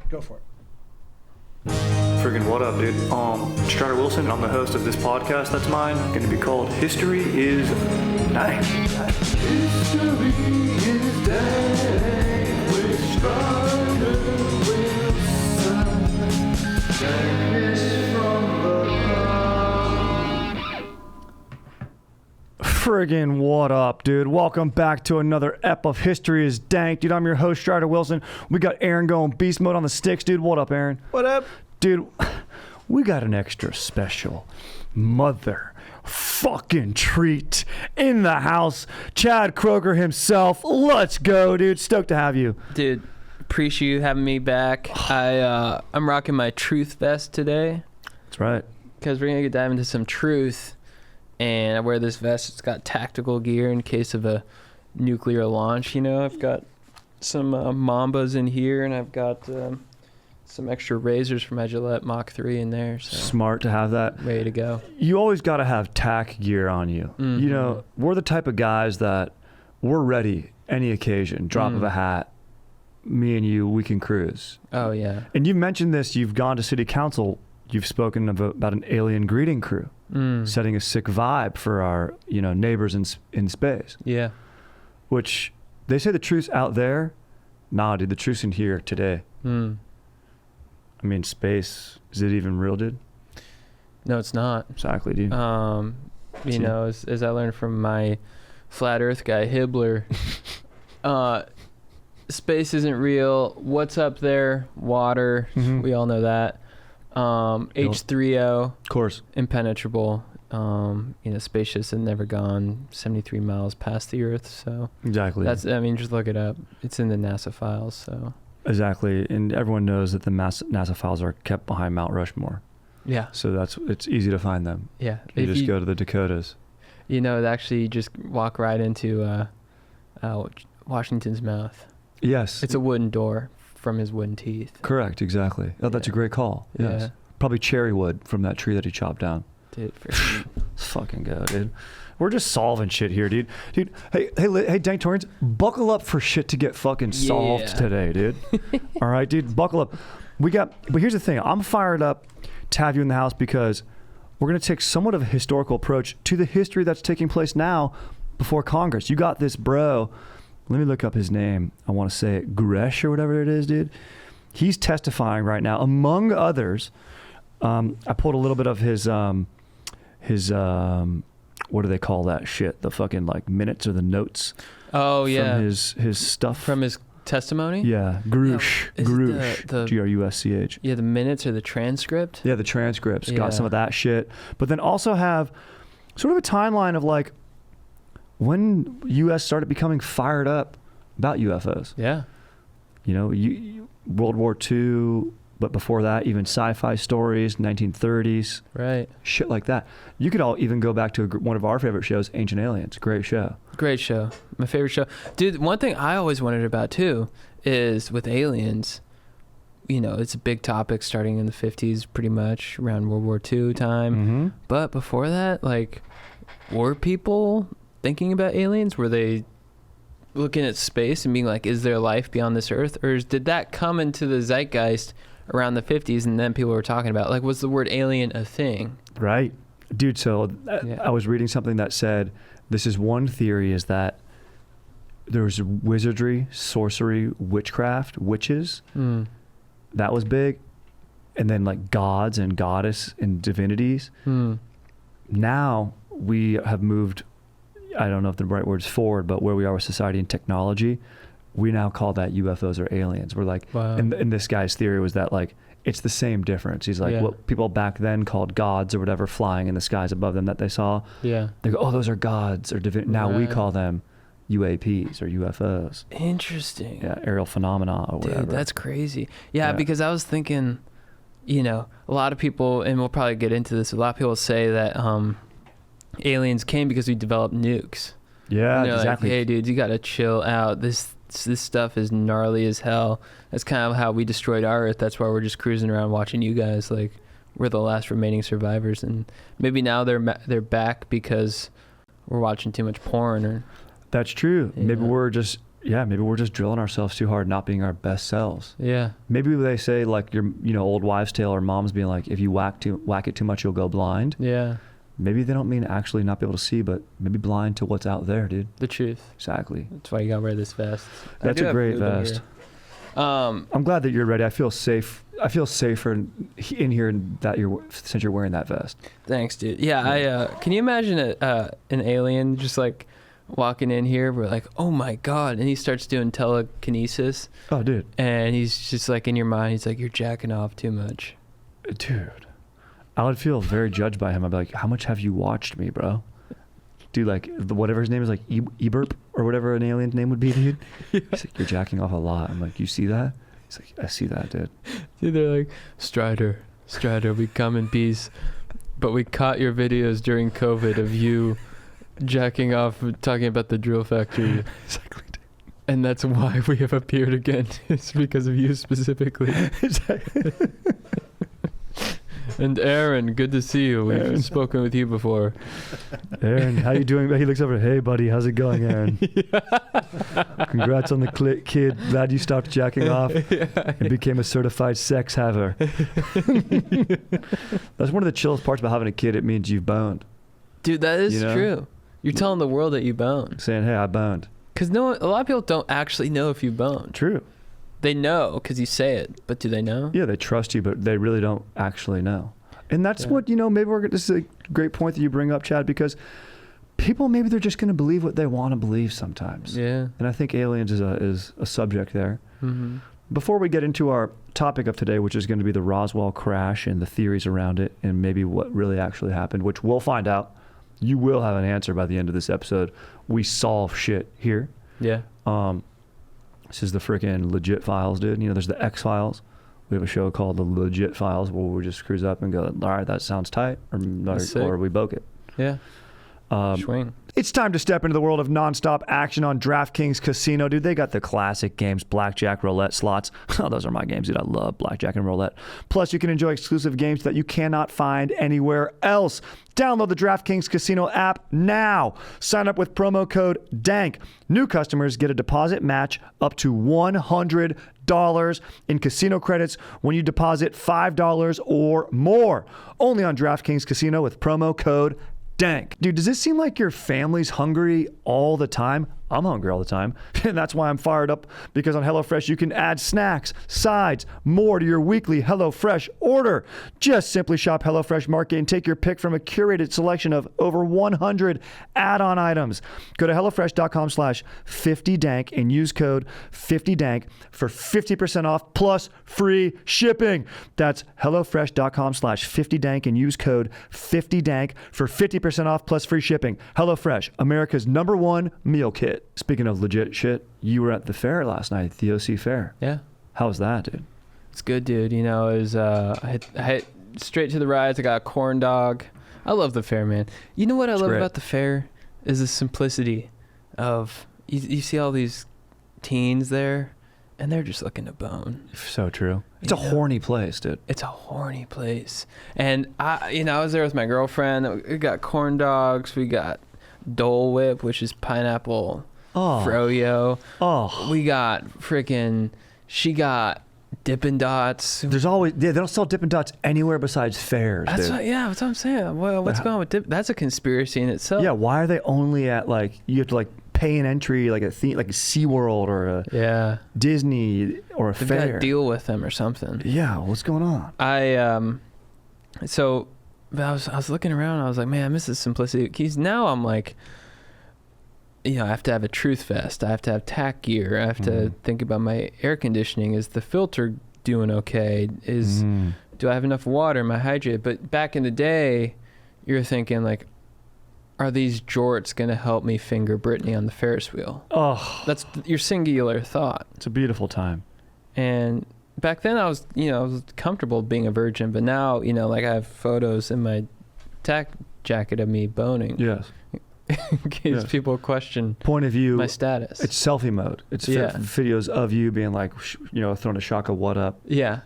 Go for it. Friggin' what up, dude? Strider Wilson. I'm the host of this podcast that's mine. Going to be called History is Dank. History is Dank with Strider Wilson. Dankness from the Friggin' what up, dude? Welcome back to another ep of History is Dank. Dude, I'm your host, Strider Wilson. We got Aaron going beast mode on the sticks, dude. What up, Aaron? What up? Dude, we got an extra special mother fucking treat in the house. Chad Kroeger himself. Let's go, dude. Stoked to have you. Dude, appreciate you having me back. I'm rocking my truth vest today. That's right. Because we're going to dive into some truth. And I wear this vest. It's got tactical gear in case of a nuclear launch. You know, I've got some Mambas in here, and I've got some extra razors for my Gillette Mach 3 in there. So Smart to have that. ready to go. You always got to have tack gear on you. Mm-hmm. You know, we're the type of guys that we're ready any occasion. Drop of a hat. Me and you, we can cruise. Oh, yeah. And you've mentioned this. You've gone to city council. You've spoken about an alien greeting crew. Setting a sick vibe for our, neighbors in space. Yeah. Which they say the truth's out there. Nah, dude, the truth's in here today. I mean, space, is it even real, dude? No, it's not. Exactly, dude. You know, as I learned from my flat Earth guy, Hibbler, space isn't real. What's up there? Water. Mhm. We all know that. H3O. Of course. Impenetrable. Spaceships have never gone 73 miles past the Earth, so Exactly. just look it up. It's in the NASA files, so. Exactly. And everyone knows that the NASA files are kept behind Mount Rushmore. Yeah. So it's easy to find them. Yeah. You just go to the Dakotas. Actually just walk right into Washington's mouth. Yes. It's a wooden door from his wooden teeth. Correct, exactly. Oh, that's a great call. Yes. Yeah. Probably cherry wood from that tree that he chopped down. Dude, for sure. Let's fucking go, dude. We're just solving shit here, dude. Dude, hey, Dank Torrents, buckle up for shit to get fucking solved today, dude. All right, dude, buckle up. But here's the thing. I'm fired up to have you in the house because we're going to take somewhat of a historical approach to the history that's taking place now before Congress. You got this bro. Let me look up his name. I want to say it, Gresh or whatever it is, dude. He's testifying right now, among others. I pulled a little bit of his what do they call that shit? The fucking minutes or the notes. Oh yeah. From his stuff. From his testimony? Yeah. Grush. The Grusch. Yeah, the minutes or the transcript? Yeah, the transcripts. Yeah. Got some of that shit. But then also have sort of a timeline of when U.S. started becoming fired up about UFOs. Yeah. World War II, but before that, even sci-fi stories, 1930s. Right. Shit like that. You could all even go back to one of our favorite shows, Ancient Aliens. Great show. Great show. My favorite show. Dude, one thing I always wondered about, too, is with aliens, it's a big topic starting in the 50s, pretty much, around World War II time. Mm-hmm. But before that, were people thinking about aliens? Were they looking at space and being like, is there life beyond this earth? Or did that come into the zeitgeist around the 50s and then people were talking about, was the word alien a thing? Right. Dude, so I was reading something that said, this is one theory, is that there's wizardry, sorcery, witchcraft, witches. That was big. And then gods and goddess and divinities. Now we have moved, I don't know if the right word is forward, but where we are with society and technology, we now call that UFOs or aliens. We're wow. And this guy's theory was that it's the same difference. He's what people back then called gods or whatever flying in the skies above them that they saw. Yeah. They go, oh, those are gods or now we call them UAPs or UFOs. Interesting. Yeah, aerial phenomena or whatever. Dude, that's crazy. Yeah, because I was thinking, a lot of people, and we'll probably get into this, a lot of people say that aliens came because we developed nukes. Yeah, exactly. Hey, dude, you got to chill out. This stuff is gnarly as hell. That's kind of how we destroyed our Earth. That's why we're just cruising around watching you guys. We're the last remaining survivors, and maybe now they're back because we're watching too much porn. Or that's true. Maybe we're just yeah, maybe we're just drilling ourselves too hard, not being our best selves. Yeah. Maybe they say like your, old wives' tale or mom's being like, if you whack it too much, you'll go blind. Yeah. Maybe they don't mean actually not be able to see, but maybe blind to what's out there, dude. The truth. Exactly. That's why you gotta wear this vest. That's a great vest. I'm glad that you're ready. I feel safe. I feel safer in here since you're wearing that vest. Thanks, dude. Yeah, can you imagine an alien just like walking in here? We're like, oh my god, and he starts doing telekinesis. Oh, dude. And he's just like in your mind. He's like, you're jacking off too much, dude. I would feel very judged by him. I'd be like, how much have you watched me, bro? Dude, like, whatever his name is, like, Eberp or whatever an alien's name would be, dude. Yeah. He's like, you're jacking off a lot. I'm like, you see that? He's like, I see that, dude. Dude, they're like, Strider, we come in peace, but we caught your videos during COVID of you jacking off, talking about the drill factory. Exactly. And that's why we have appeared again. It's because of you specifically. Exactly. And Aaron, good to see you. We've spoken with you before. Aaron, how you doing? He looks over. Hey, buddy, how's it going, Aaron? Congrats on the kid. Glad you stopped jacking off and became a certified sex haver. That's one of the chillest parts about having a kid. It means you've boned. Dude, that is true. You're telling the world that you boned. Saying, hey, I boned. Because a lot of people don't actually know if you boned. True. They know because you say it, but do they know? Yeah, they trust you, but they really don't actually know. And that's what, maybe this is a great point that you bring up, Chad, because people, maybe they're just going to believe what they want to believe sometimes. Yeah. And I think aliens is a subject there. Mm-hmm. Before we get into our topic of today, which is going to be the Roswell crash and the theories around it and maybe what really actually happened, which we'll find out. You will have an answer by the end of this episode. We solve shit here. Yeah. This is the freaking legit files, dude. There's the X-Files. We have a show called the Legit Files where we just cruise up and go, all right, that sounds tight, or we boke it. Yeah. Swing. It's time to step into the world of nonstop action on DraftKings Casino, dude. They got the classic games, blackjack, roulette, slots. Oh, those are my games, dude. I love blackjack and roulette. Plus, you can enjoy exclusive games that you cannot find anywhere else. Download the DraftKings Casino app now. Sign up with promo code DANK. New customers get a deposit match up to $100 in casino credits when you deposit $5 or more. Only on DraftKings Casino with promo code DANK. Dude, does this seem like your family's hungry all the time? I'm hungry all the time, and that's why I'm fired up, because on HelloFresh you can add snacks, sides, more to your weekly HelloFresh order. Just simply shop HelloFresh Market and take your pick from a curated selection of over 100 add-on items. Go to HelloFresh.com/50dank and use code 50dank for 50% off plus free shipping. That's HelloFresh.com/50dank and use code 50dank for 50% off plus free shipping. HelloFresh, America's #1 meal kit. Speaking of legit shit, you were at the fair last night, the OC fair. Yeah. How was that, dude? It's good, dude. It was, I hit straight to the rides. I got a corn dog. I love the fair, man. You know what I love about the fair is the simplicity of, you see all these teens there, and they're just looking to bone. So true. It's a horny place, dude. It's a horny place. And I was there with my girlfriend. We got corn dogs. We got Dole Whip, which is pineapple froyo. Oh, we got she got Dippin' Dots. There's always, they don't sell Dippin' Dots anywhere besides fairs. That's what I'm saying. Well, what's going on with That's a conspiracy in itself. Yeah, why are they only at you have to pay an entry like a SeaWorld or a Disney or a fair? They've got to deal with them or something. Yeah, what's going on? But I was looking around. I was like, man, I miss the simplicity. Because now I'm like, I have to have a truth vest. I have to have tack gear. I have to think about my air conditioning. Is the filter doing okay? Do I have enough water? Am I hydrated? But back in the day, you're thinking are these jorts going to help me finger Brittany on the Ferris wheel? Oh, that's your singular thought. It's a beautiful time. And back then I was comfortable being a virgin, but now, I have photos in my tack jacket of me boning. Yes. In case people question point of view, my status. It's selfie mode. It's videos of you being throwing a shock of what up. Yeah.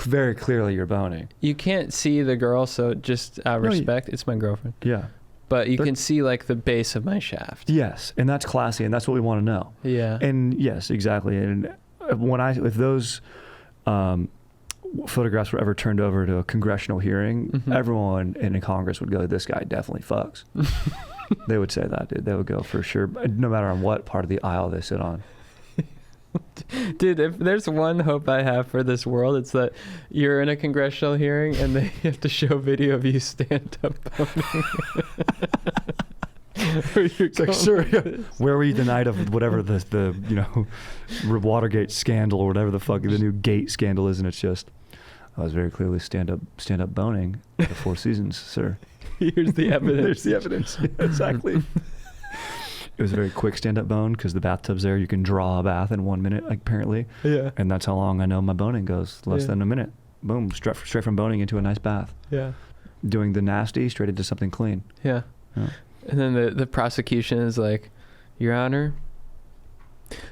Very clearly you're boning. You can't see the girl, so just respect. It's my girlfriend. Yeah. but you can see like the base of my shaft. Yes, and that's classy, and that's what we want to know. Yeah. And yes, exactly. And if those photographs were ever turned over to a congressional hearing, everyone in Congress would go, "This guy definitely fucks." They would say that, dude. They would go for sure, no matter on what part of the aisle they sit on. Dude, if there's one hope I have for this world, it's that you're in a congressional hearing and they have to show video of you stand up boning. It's like, sir, where were you the night of whatever the Watergate scandal or whatever the fuck the new Gate scandal is, and it's just, I was very clearly stand up boning the Four Seasons, sir. Here's the evidence. There's the evidence. Yeah, exactly. It was a very quick stand-up bone because the bathtub's there. You can draw a bath in 1 minute, apparently. Yeah. And that's how long I know my boning goes. Less than a minute. Boom. Straight from boning into a nice bath. Yeah. Doing the nasty straight into something clean. Yeah. And then the prosecution is like, Your Honor,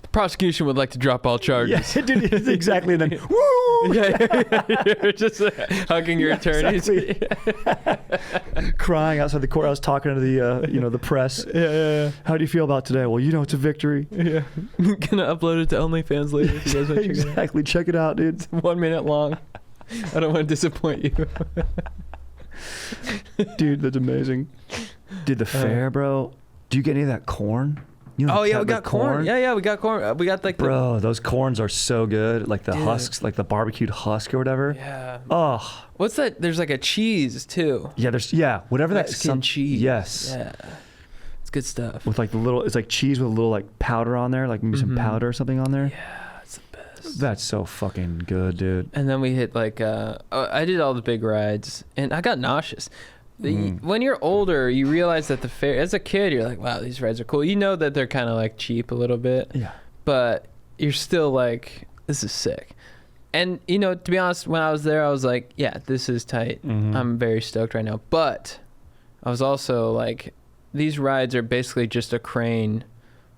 the prosecution would like to drop all charges. Yeah, dude, exactly. And then, woo! You're just hugging your attorneys. Exactly. Crying outside the courthouse, talking to the the press. Yeah. How do you feel about today? Well, it's a victory. Yeah. Gonna upload it to OnlyFans later if you guys want to check it out. Exactly. Check it out, dude. It's 1 minute long. I don't want to disappoint you. Dude, that's amazing. Dude, the fair, bro. Do you get any of that corn? We got corn. Yeah, we got corn. We got Bro, those corns are so good. Like the husks, like the barbecued husk or whatever. Yeah. Oh. What's that? There's like a cheese too. Yeah, whatever that Mexican cheese. Yes. Yeah. It's good stuff. With like it's like cheese with a little like powder on there, like maybe some powder or something on there. Yeah, it's the best. That's so fucking good, dude. And then we hit like I did all the big rides and I got nauseous. When you're older, you realize that the fair, as a kid, you're like, wow, these rides are cool. You know that they're kind of like cheap a little bit. Yeah. But you're still like, this is sick. And, to be honest, when I was there, I was like, yeah, this is tight. I'm very stoked right now. But I was also like, these rides are basically just a crane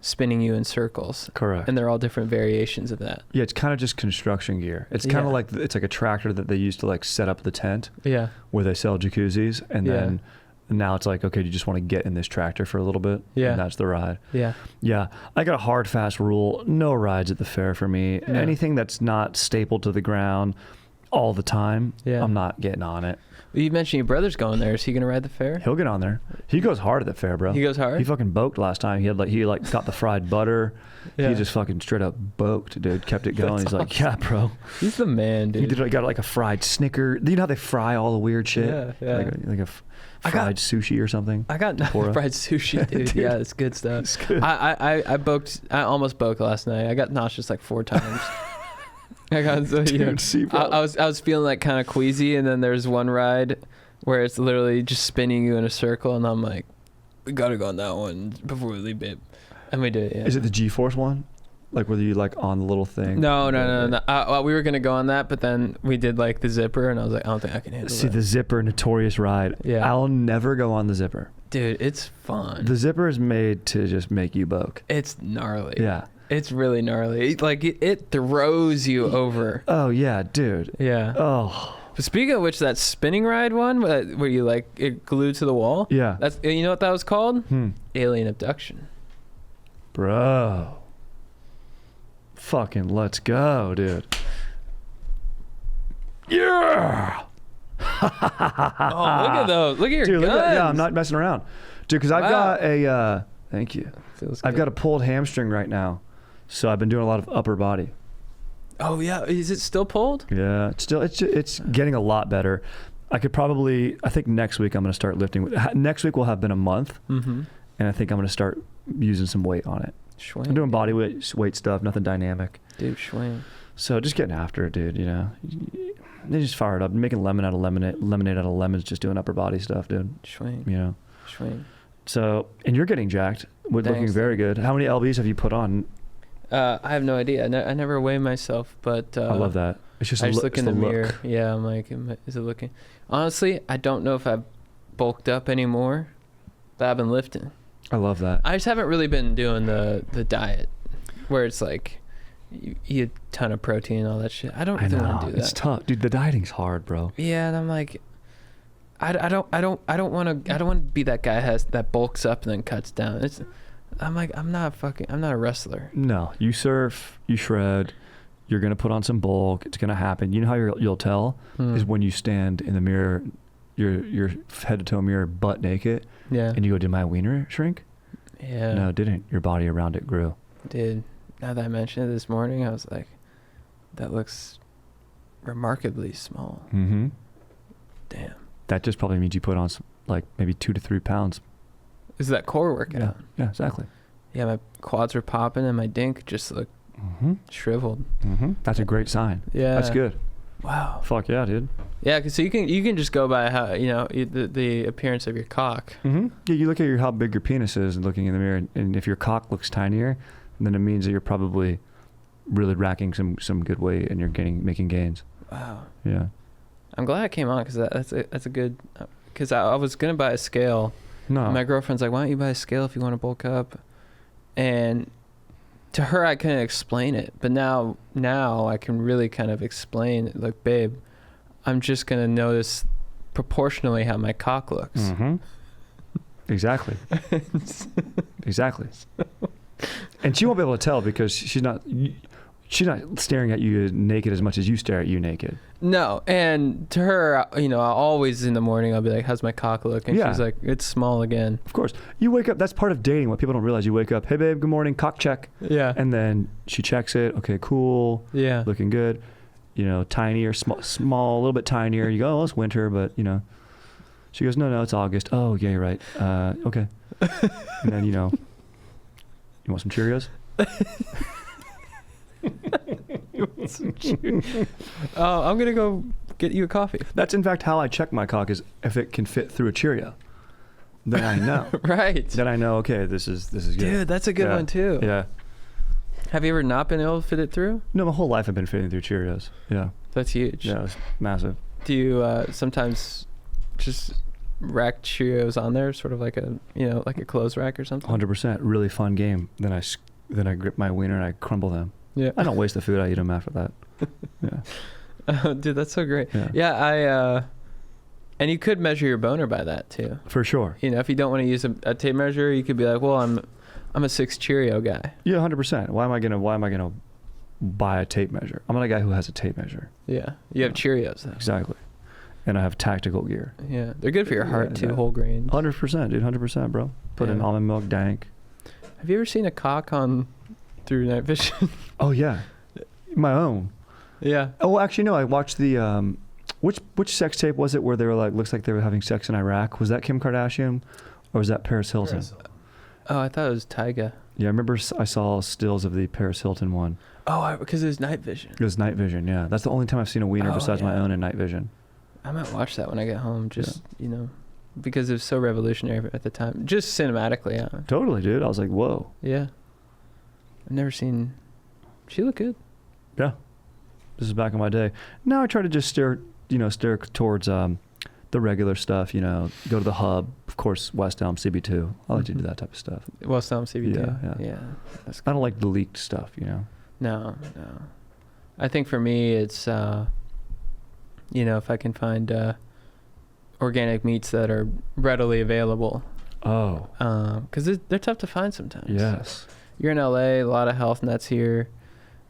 spinning you in circles. Correct. And they're all different variations of that. Yeah, it's kind of just construction gear. It's kind of like, it's like a tractor that they used to like set up the tent. Yeah. Where they sell jacuzzis. And then now it's like, okay, you just want to get in this tractor for a little bit. Yeah. And that's the ride. Yeah. Yeah. I got a hard, fast rule. No rides at the fair for me. Yeah. Anything that's not stapled to the ground all the time, I'm not getting on it. Well, you mentioned your brother's going there. Is he going to ride the fair? He'll get on there. He goes hard at the fair, bro. He goes hard? He fucking boked last time. He got the fried butter. Yeah. He just fucking straight up boked, dude. Kept it going. He's like, yeah, bro. He's the man, dude. He got like a fried Snicker. You know how they fry all the weird shit? Yeah. Like a fried sushi or something. I got fried sushi, dude. Dude. Yeah, it's good stuff. It's good. I almost boked last night. I got nauseous like 4 times. I was feeling like kind of queasy, and then there's one ride where it's literally just spinning you in a circle, and I'm like, we gotta go on that one before we leave, babe. And we did. Yeah. Is it the G-Force one? Like whether you like on the little thing? No. We were gonna go on that, but then we did like the zipper, and I was like, I don't think I can handle that. See, the zipper, notorious ride. Yeah. I'll never go on the zipper. Dude, it's fun. The zipper is made to just make you boke. It's gnarly. Yeah. It's really gnarly. Like it throws you over. Oh yeah, dude. Yeah. Oh. But speaking of which, that spinning ride one where you like it glued to the wall. Yeah. That's you know what that was called? Alien abduction. Bro. Fucking let's go, dude. Yeah. Oh, look at those! Look at your dude, guns. I'm not messing around, dude. Because I've got a. Thank you. I've got a pulled hamstring right now. So I've been doing a lot of upper body. Oh yeah, is it still pulled? Yeah, it's getting a lot better. I think next week I'm going to start lifting. Next week will have been a month, and I think I'm going to start using some weight on it. Swing, I'm doing body weight stuff, nothing dynamic. Dude, swing. So just getting after it, dude. They just fire it up, making lemonade out of lemons, just doing upper body stuff, dude. Swing. Swing. So, and you're getting jacked. Looking very good. How many lbs have you put on? I have no idea. I never weigh myself, but I love that. It's just I just look in the mirror. Yeah, I'm like, is it looking? Honestly, I don't know if I've bulked up anymore, but I've been lifting. I love that. I just haven't really been doing the diet, where it's like you eat a ton of protein and all that shit. I don't really want to do that. It's tough, dude. The dieting's hard, bro. Yeah, and I'm like, I don't want to be that guy that bulks up and then cuts down. I'm not a wrestler. No, you surf, you shred, you're gonna put on some bulk. It's gonna happen. You know how you'll tell is when you stand in the mirror, your head to toe mirror, butt naked. Yeah. And you go, did my wiener shrink? Yeah. No, it didn't. Your body around it grew. Dude, now that I mentioned it this morning, I was like, that looks remarkably small. Mm-hmm. Damn. That just probably means you put on like maybe 2 to 3 pounds. Is that core workout? Yeah, exactly. Yeah, my quads were popping and my dink just looked shriveled. Mm-hmm. That's a great sign. Yeah. That's good. Wow. Fuck yeah, dude. Yeah, cause so you can just go by how the appearance of your cock. Mm-hmm. Yeah, you look at how big your penis is and looking in the mirror, and if your cock looks tinier, then it means that you're probably really racking some good weight and you're making gains. Wow. Yeah. I'm glad I came on because that's a good. Because I was gonna buy a scale. No. My girlfriend's like, "Why don't you buy a scale if you want to bulk up?" And to her, I couldn't explain it, but now I can really kind of explain. Like, babe, I'm just gonna notice proportionally how my cock looks. Mm-hmm. Exactly. Exactly. And she won't be able to tell because she's not staring at you naked as much as you stare at you naked. No, and to her, always in the morning I'll be like, "How's my cock look?" And she's like, "It's small again." Of course. You wake up, that's part of dating. What people don't realize, you wake up, "Hey babe, good morning, cock check." Yeah. And then she checks it. Okay, cool. Yeah. Looking good. Tiny or small, a little bit tinier. You go, "Oh, it's winter," but she goes, no, it's August. Oh, yeah, you're right. Okay. And then, you want some Cheerios? Oh, I'm gonna go get you a coffee. That's in fact how I check my cock, is if it can fit through a Cheerio. Then I know. Right. Then I know, okay, this is good. Dude, that's a good one too. Yeah. Have you ever not been able to fit it through? No, my whole life I've been fitting through Cheerios. Yeah. That's huge. Yeah, it's massive. Do you sometimes just rack Cheerios on there, sort of like a clothes rack or something? 100%. Really fun game. Then I grip my wiener and I crumble them. Yeah. I don't waste the food. I eat them after that. Yeah. Dude, that's so great. Yeah, and you could measure your boner by that too. For sure. If you don't want to use a tape measure, you could be like, well, I'm a 6 Cheerio guy. Yeah, 100%. Why am I gonna buy a tape measure? I'm not a guy who has a tape measure. Yeah. You have Cheerios though. Exactly. And I have tactical gear. Yeah. They're good for your heart too, whole grain. 100%, dude. 100%, bro. Put in almond milk, Dank. Have you ever seen a cock on through night vision? Oh yeah. My own. Yeah. Oh, actually no, I watched the which sex tape was it where they were like, looks like they were having sex in Iraq? Was that Kim Kardashian or was that Paris Hilton? Oh, I thought it was Tyga. Yeah, I remember I saw stills of the Paris Hilton one. Oh, because it was night vision. It was night vision, yeah. That's the only time I've seen a wiener besides my own in night vision. I might watch that when I get home, just, because it was so revolutionary at the time. Just cinematically, yeah. Totally, dude. I was like, whoa. Yeah. I've never seen... She looked good. Yeah. This is back in my day. Now I try to just steer towards the regular stuff, go to the hub, of course, West Elm, CB2. I like to do that type of stuff. West Elm, CB2? Yeah. That's I don't like the leaked stuff, No. I think for me, it's, if I can find organic meats that are readily available. Oh. Because they're tough to find sometimes. Yes. You're in LA, a lot of health nuts here.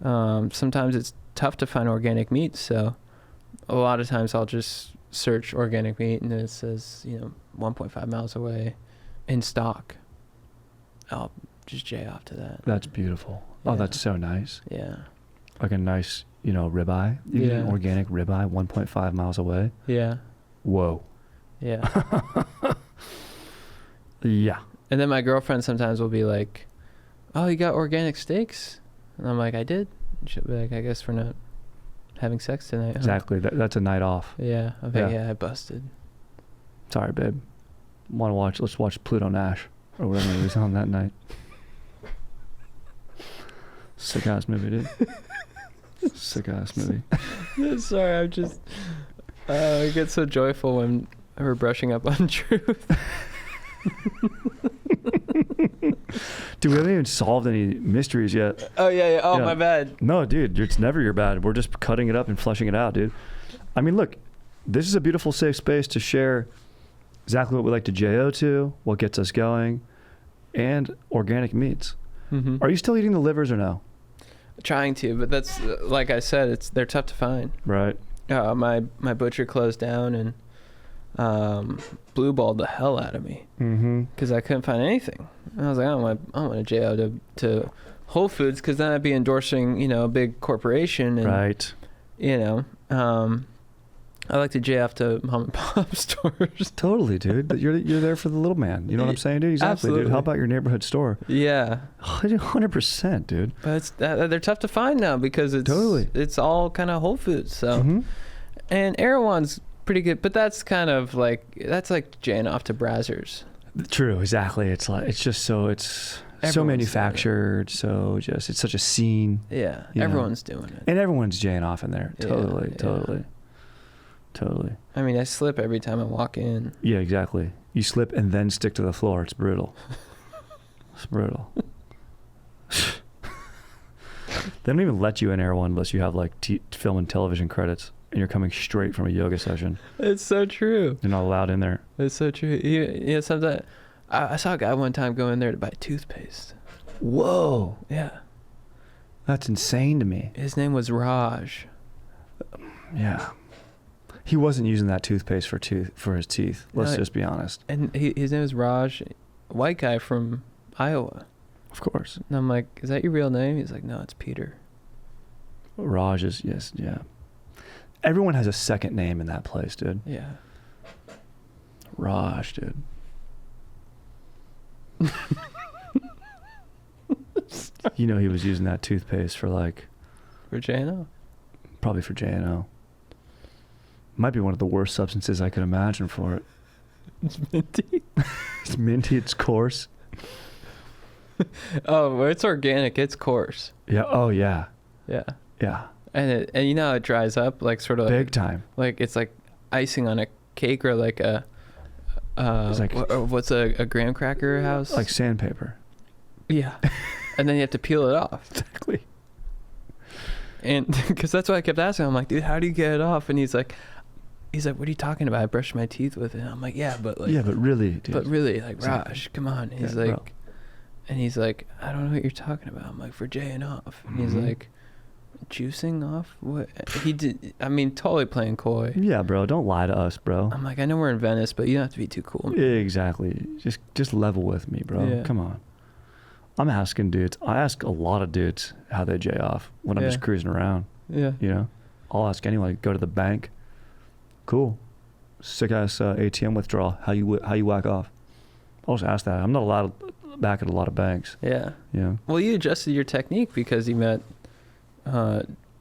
Sometimes it's tough to find organic meat, so a lot of times I'll just search organic meat and it says 1.5 miles away in stock. I'll just jay off to that. That's beautiful. Yeah. Oh, that's so nice. Yeah. Like a nice ribeye. You get an organic ribeye 1.5 miles away. Yeah. Whoa. Yeah. Yeah. And then my girlfriend sometimes will be like, oh, you got organic steaks? And I'm like, I did. And she'll be like, I guess we're not having sex tonight. Huh? Exactly. That's a night off. Yeah. I'm like, yeah, I busted. Sorry, babe. Let's watch Pluto Nash or whatever he was on that night. Sick ass movie, dude. Sick ass movie. Sorry, I'm just I get so joyful when we're brushing up on truth. Dude, we haven't even solved any mysteries yet. Oh yeah. Oh, my bad. No, dude, it's never your bad. We're just cutting it up and fleshing it out, dude. I mean, look, this is a beautiful, safe space to share exactly what we like to JO to, what gets us going, and organic meats. Mm-hmm. Are you still eating the livers or no? Trying to, but that's like I said, they're tough to find. Right. My butcher closed down and blue balled the hell out of me because I couldn't find anything. And I was like, I don't want to JO to Whole Foods because then I'd be endorsing, a big corporation. And, right. I like to JO off to mom and pop stores. Totally, dude. You're there for the little man. You know what I'm saying, dude? Exactly, Absolutely. dude. How about your neighborhood store? Yeah. 100%, dude. But they're tough to find now because it's all kind of Whole Foods. So, and Erewhon's pretty good, but that's kind of like Jane off to Brazzers. True, exactly. It's so manufactured. So it's such a scene. Yeah, everyone's doing it, and everyone's Jane off in there. Totally. I mean, I slip every time I walk in. Yeah, exactly. You slip and then stick to the floor. It's brutal. It's brutal. They don't even let you in Erewhon unless you have like film and television credits and you're coming straight from a yoga session. It's so true. You're not allowed in there. It's so true. Yeah, sometimes I saw a guy one time go in there to buy toothpaste. Whoa. Yeah. That's insane to me. His name was Raj. Yeah. He wasn't using that toothpaste for his teeth. Let's just be honest. And his name is Raj, white guy from Iowa. Of course. And I'm like, is that your real name? He's like, no, it's Peter. Raj is, yes, yeah. Everyone has a second name in that place, dude. Yeah. Raj, dude. He was using that toothpaste for J&O? Probably for J&O. Might be one of the worst substances I could imagine for it. It's minty. It's minty, it's coarse. Oh, well, it's organic, it's coarse. Yeah, oh yeah. Yeah. Yeah. And how it dries up, like sort of big time. Like it's like icing on a cake or like a what's a graham cracker house? Like sandpaper. Yeah. And then you have to peel it off. Exactly. And because that's what I kept asking. I'm like, dude, how do you get it off? And he's like, what are you talking about? I brushed my teeth with it. And I'm like, yeah, but really, dude. But really, like, exactly. Raj, come on. He's he's like, I don't know what you're talking about. I'm like, for J&O off. And he's like, juicing off? What? He did. I mean, totally playing coy. Yeah, bro. Don't lie to us, bro. I'm like, I know we're in Venice, but you don't have to be too cool. Exactly. Just level with me, bro. Yeah. Come on. I'm asking dudes. I ask a lot of dudes how they J off when I'm just cruising around. Yeah. I'll ask anyone. Go to the bank. Cool. Sick ass ATM withdrawal. How you whack off? I'll just ask that. I'm not allowed back at a lot of banks. Yeah. Yeah. Well, you adjusted your technique because you met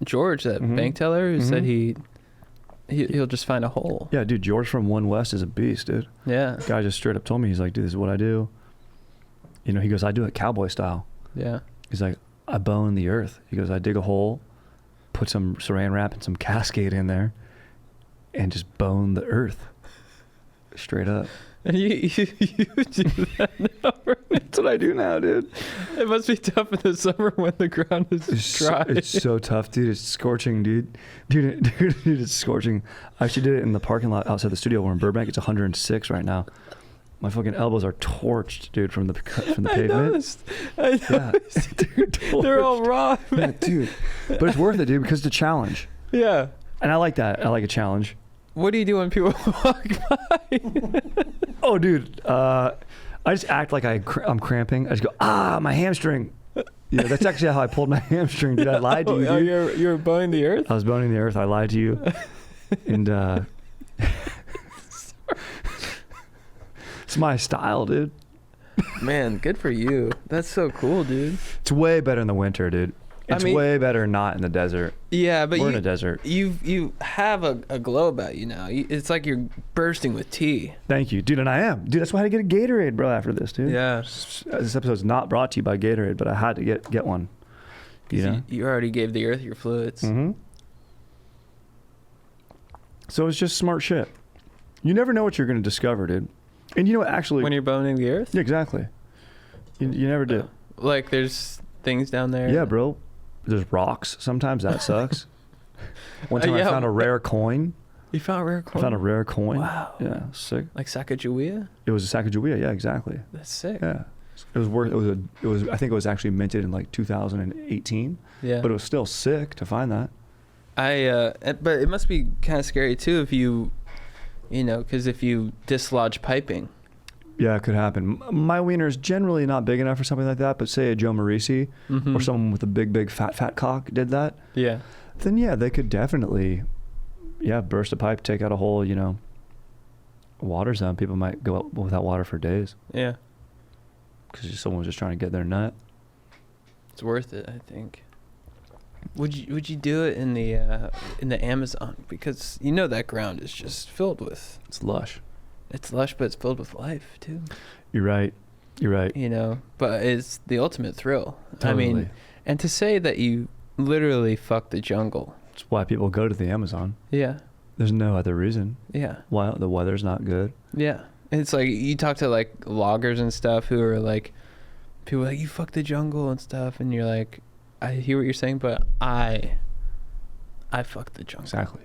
George, that bank teller, who said he'll just find a hole. Yeah, dude. George from One West is a beast, dude. Yeah. The guy just straight up told me, he's like, dude, this is what I do. He goes, I do it cowboy style. Yeah. He's like, I bone the earth. He goes, I dig a hole, put some saran wrap and some Cascade in there, and just bone the earth. Straight up. And you do that now, right? That's what I do now, dude. It must be tough in the summer when the ground is dry. It's so tough, dude. It's scorching, dude. Dude, it's scorching. I actually did it in the parking lot outside the studio. We're in Burbank. It's 106 right now. My fucking elbows are torched, dude, from the pavement. I noticed. Yeah, dude, they're all raw, man. Yeah, dude. But it's worth it, dude, because it's a challenge. Yeah. And I like that. I like a challenge. What do you do when people walk by? Oh, dude. I just act like I'm cramping. I just go, my hamstring. Yeah, that's actually how I pulled my hamstring, dude. I lied to you, dude. You're boning the earth? I was boning the earth. I lied to you. And it's my style, dude. Man, good for you. That's so cool, dude. It's way better in the winter, dude. It's way better not in the desert. Yeah, but we're in a desert. You have a glow about you now. It's like you're bursting with tea. Thank you, dude. And I am, dude. That's why I had to get a Gatorade, bro. After this, dude. Yeah. This episode's not brought to you by Gatorade, but I had to get one. You already gave the earth your fluids. Mm-hmm. So it's just smart shit. You never know what you're going to discover, dude. And actually, when you're boning the earth. Yeah, exactly. You never do. Like there's things down there. Yeah, bro. There's rocks. Sometimes that sucks. One time I found a rare coin. You found a rare coin? I found a rare coin. Wow. Yeah, sick. Like Sacagawea? It was a Sacagawea. Yeah, exactly. That's sick. Yeah. It was worth. It was. I think it was actually minted in like 2018. Yeah. But it was still sick to find that. But it must be kind of scary too if you know, because if you dislodge piping. Yeah, it could happen. My wiener's generally not big enough for something like that, but say a Joe Marisi or someone with a big fat cock did that. Yeah. Then yeah, they could definitely, burst a pipe, take out a whole, water zone. People might go without water for days. Yeah. Because someone was just trying to get their nut. It's worth it, I think. Would you do it in the Amazon? Because that ground is just filled with. It's lush. It's lush, but it's filled with life too. You're right. But it's the ultimate thrill. Totally. I mean, and to say that you literally fuck the jungle. That's why people go to the Amazon. Yeah. There's no other reason. Yeah. Why the weather's not good. Yeah. And it's like you talk to like loggers and stuff who are like, people are like, you fuck the jungle and stuff, and you're like, I hear what you're saying, but I fuck the jungle. Exactly.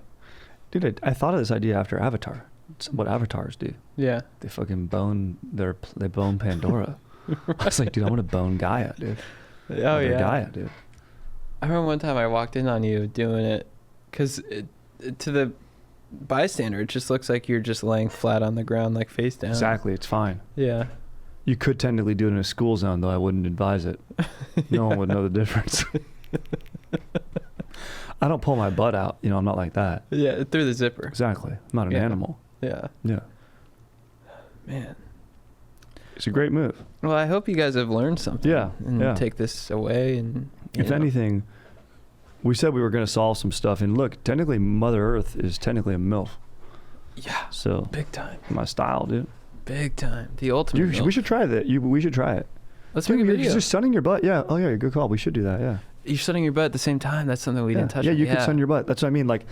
Dude, I thought of this idea after Avatar. It's what avatars do. Yeah. They fucking bone Pandora. I was like, dude, I want to bone Gaia, dude. Oh, yeah. Gaia, dude. I remember one time I walked in on you doing it, because to the bystander, it just looks like you're just laying flat on the ground, like face down. Exactly. It's fine. Yeah. You could technically do it in a school zone, though I wouldn't advise it. No one would know the difference. I don't pull my butt out. I'm not like that. Yeah, through the zipper. Exactly. I'm not an animal. Yeah. Yeah. Man. It's a great move. Well, I hope you guys have learned something. Yeah. And take this away. And if anything, we said we were going to solve some stuff. And look, technically, Mother Earth is technically a MILF. Yeah. So. Big time. My style, dude. Big time. The ultimate MILF. We should try that. We should try it. Let's make a video. You're just sunning your butt. Yeah. Oh, yeah. Good call. We should do that. Yeah. You're sunning your butt at the same time. That's something we didn't touch on. Yeah, you could sun your butt. That's what I mean. Like,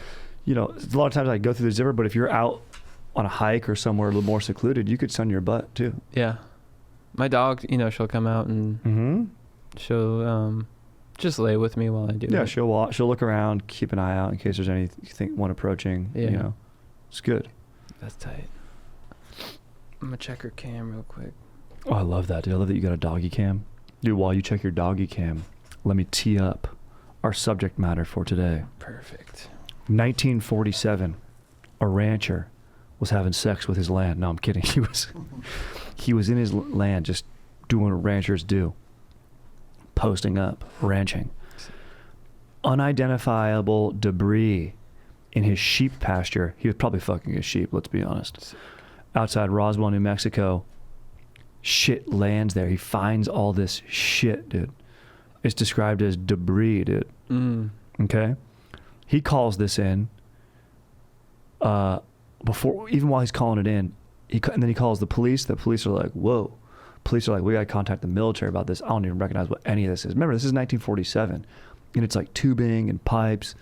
a lot of times I go through the zipper, but if you're out on a hike or somewhere a little more secluded, you could sun your butt too. Yeah. My dog, she'll come out and she'll just lay with me while I do it. Yeah, she'll look around, keep an eye out in case there's anyone approaching. Yeah. It's good. That's tight. I'm gonna check her cam real quick. Oh, I love that, dude. I love that you got a doggy cam. Dude, while you check your doggy cam, let me tee up our subject matter for today. Perfect. 1947, a rancher was having sex with his land. No, I'm kidding. He was in his land just doing what ranchers do. Posting up, ranching. Unidentifiable debris in his sheep pasture. He was probably fucking his sheep, let's be honest. Outside Roswell, New Mexico. Shit lands there. He finds all this shit, dude. It's described as debris, dude. Okay? He calls this in. Even while he's calling it in, and then he calls the police. The police are like, whoa. Police are like, we got to contact the military about this. I don't even recognize what any of this is. Remember, this is 1947. And it's like tubing and pipes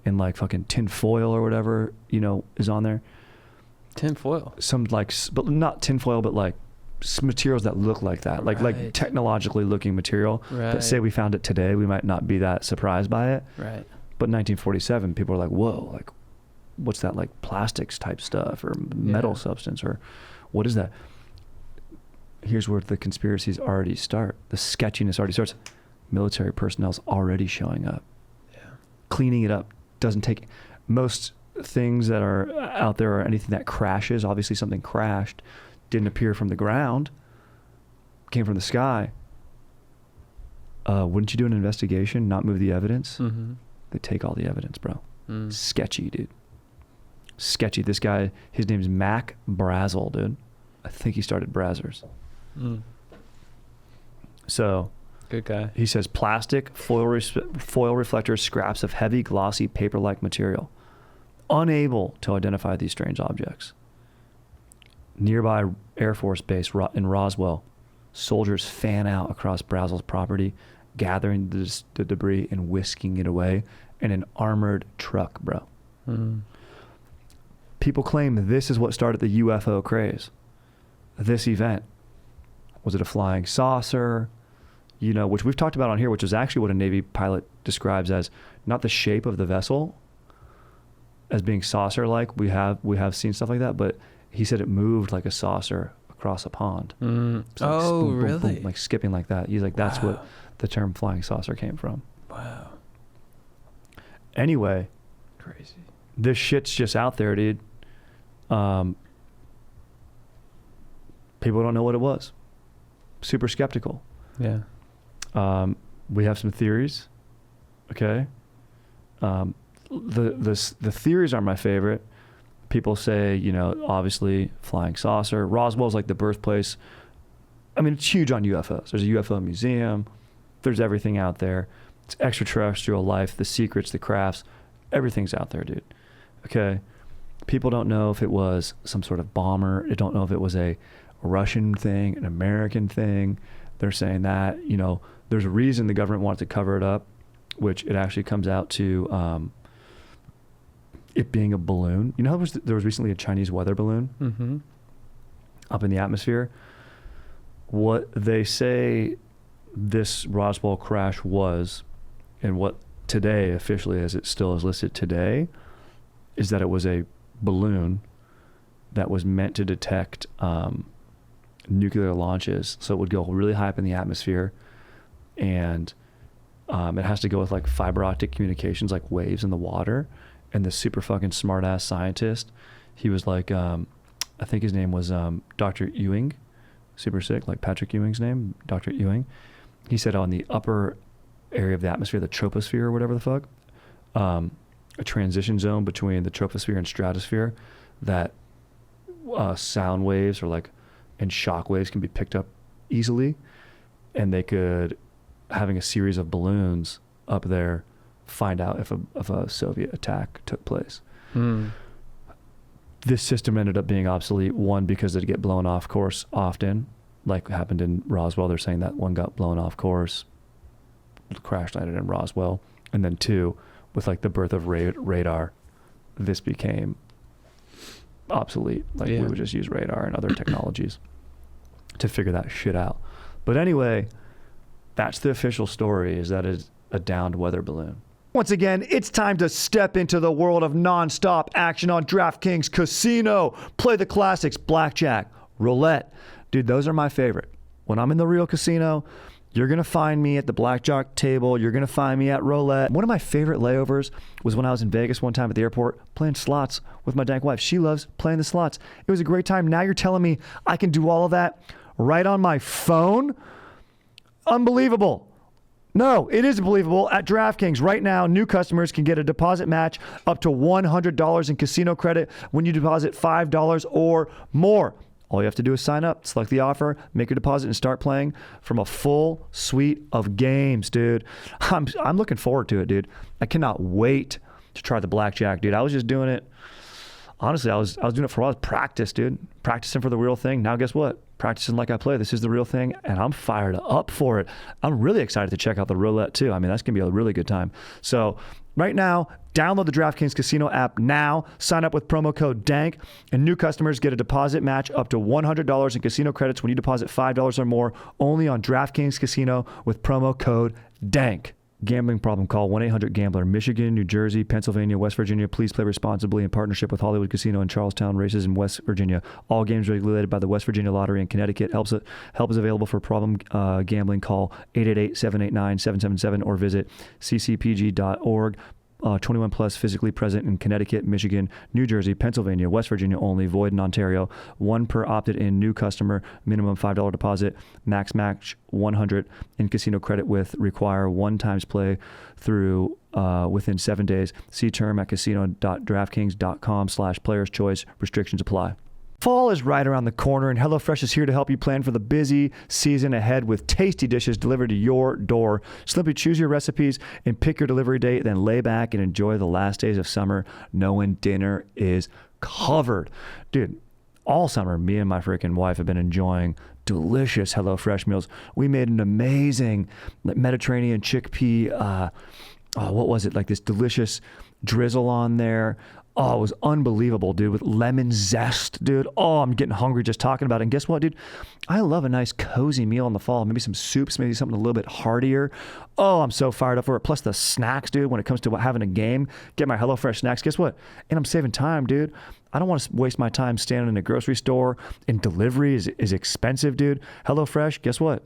and like fucking tin foil or whatever, is on there. Tin foil? But not tin foil, but like materials that look like that. Like technologically looking material. Right. That say we found it today, we might not be that surprised by it. Right. But 1947, people are like, whoa, like, what's that, like plastics type stuff or metal substance or what is that? Here's where the conspiracies already start. The sketchiness already starts. Military personnel's already showing up. Yeah. Cleaning it up doesn't take... Most things that are out there or anything that crashes, obviously something crashed, didn't appear from the ground, came from the sky. Wouldn't you do an investigation, not move the evidence? Mm-hmm. They take all the evidence, bro. Sketchy, dude. Sketchy. This guy, his name's Mac Brazel, dude. I think he started Brazzers. So, good guy. He says plastic, foil reflectors, scraps of heavy, glossy, paper-like material. Unable to identify these strange objects. Nearby Air Force Base in Roswell, soldiers fan out across Brazel's property, gathering the debris and whisking it away in an armored truck, bro. People claim this is what started the UFO craze. This event. Was it a flying saucer? Which we've talked about on here, which is actually what a Navy pilot describes as not the shape of the vessel, as being saucer-like. We have seen stuff like that, but he said it moved like a saucer across a pond. Mm. It's like Oh, boom, boom, really? boom, like skipping like that. He's like, that's what the term flying saucer came from. Wow. Anyway, Crazy. this shit's just out there, dude. People don't know what it was. Super skeptical. Yeah. We have some theories. Okay. The theories are my favorite. People say, you know, obviously flying saucer. Roswell's like the birthplace. I mean, it's huge on UFOs. There's a UFO museum. There's everything out there. It's extraterrestrial life, the secrets, the crafts, everything's out there, dude. Okay. People don't know if it was some sort of bomber. They don't know if it was a Russian thing, an American thing. They're saying that, you know, there's a reason the government wanted to cover it up, which it actually comes out to it being a balloon. You know, there was recently a Chinese weather balloon up in the atmosphere. What they say this Roswell crash was, and what today officially, as it still is listed today, is that it was a balloon that was meant to detect nuclear launches. So it would go really high up in the atmosphere, and it has to go with like fiber optic communications, like waves in the water. And this super fucking smart ass scientist, he was like, I think his name was Dr. Ewing, super sick, like Patrick Ewing's name, Dr. Ewing. He said on the upper area of the atmosphere, the troposphere or whatever the fuck, a transition zone between the troposphere and stratosphere, that sound waves or like, and shock waves can be picked up easily. And they could, having a series of balloons up there, find out if a Soviet attack took place. This system ended up being obsolete, one, because it'd get blown off course often, like happened in Roswell. They're saying that one got blown off course, crash landed in Roswell. And then two, with like the birth of radar, this became obsolete. Like we would just use radar and other technologies to figure that shit out. But anyway, that's the official story, is that it's a downed weather balloon. Once again, it's time to step into the world of non-stop action on DraftKings Casino. Play the classics, blackjack, roulette. Dude, those are my favorite. When I'm in the real casino, you're going to find me at the blackjack table. You're going to find me at roulette. One of my favorite layovers was when I was in Vegas one time at the airport playing slots with my dank wife. She loves playing the slots. It was a great time. Now you're telling me I can do all of that right on my phone? Unbelievable. No, it is believable. At DraftKings right now, new customers can get a deposit match up to $100 in casino credit when you deposit $5 or more. All you have to do is sign up, select the offer, make your deposit, and start playing from a full suite of games, dude. I'm looking forward to it, dude. I cannot wait to try the blackjack, dude. I was just doing it. Honestly, I was doing it for a while. Practice, dude. Practicing for the real thing. Now guess what? Practicing like I play. This is the real thing, and I'm fired up for it. I'm really excited to check out the roulette too. I mean, that's going to be a really good time. So right now, download the DraftKings Casino app now. Sign up with promo code DANK, and new customers get a deposit match up to $100 in casino credits when you deposit $5 or more, only on DraftKings Casino with promo code DANK. Gambling problem, call 1-800-GAMBLER. Michigan, New Jersey, Pennsylvania, West Virginia. Please play responsibly in partnership with Hollywood Casino and Charlestown Races in West Virginia. All games regulated by the West Virginia Lottery in Connecticut. Help is available for problem gambling. Call 888-789-777 or visit ccpg.org. 21 plus, physically present in Connecticut, Michigan, New Jersey, Pennsylvania, West Virginia only, void in Ontario. One per opted in new customer, minimum $5 deposit, max match 100 in casino credit with require one times play through within 7 days. See term at casino.draftkings.com/players choice. Restrictions apply. Fall is right around the corner, and HelloFresh is here to help you plan for the busy season ahead with tasty dishes delivered to your door. Simply choose your recipes and pick your delivery date, then lay back and enjoy the last days of summer knowing dinner is covered. Dude, all summer, me and my freaking wife have been enjoying delicious HelloFresh meals. We made an amazing Mediterranean chickpea, what was it? Like this delicious drizzle on there. Oh, it was unbelievable, dude, with lemon zest, dude. Oh, I'm getting hungry just talking about it. And guess what, dude? I love a nice cozy meal in the fall. Maybe some soups, maybe something a little bit heartier. Oh, I'm so fired up for it. Plus the snacks, dude, when it comes to having a game, get my HelloFresh snacks. Guess what? And I'm saving time, dude. I don't want to waste my time standing in a grocery store, and delivery is expensive, dude. HelloFresh, guess what?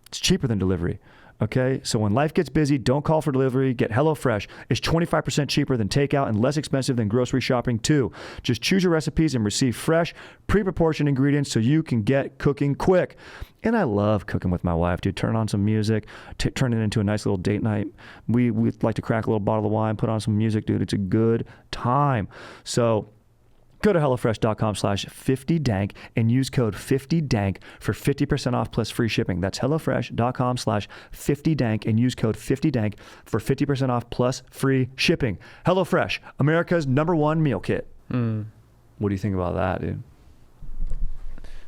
It's cheaper than delivery. Okay, so when life gets busy, don't call for delivery. Get HelloFresh. It's 25% cheaper than takeout and less expensive than grocery shopping too. Just choose your recipes and receive fresh, pre-proportioned ingredients so you can get cooking quick. And I love cooking with my wife, dude. Turn on some music, turn it into a nice little date night. We like to crack a little bottle of wine, put on some music, dude. It's a good time. So go to HelloFresh.com/50dank and use code 50dank for 50% off plus free shipping. That's HelloFresh.com/50dank and use code 50dank for 50% off plus free shipping. HelloFresh, America's #1 meal kit. What do you think about that, dude?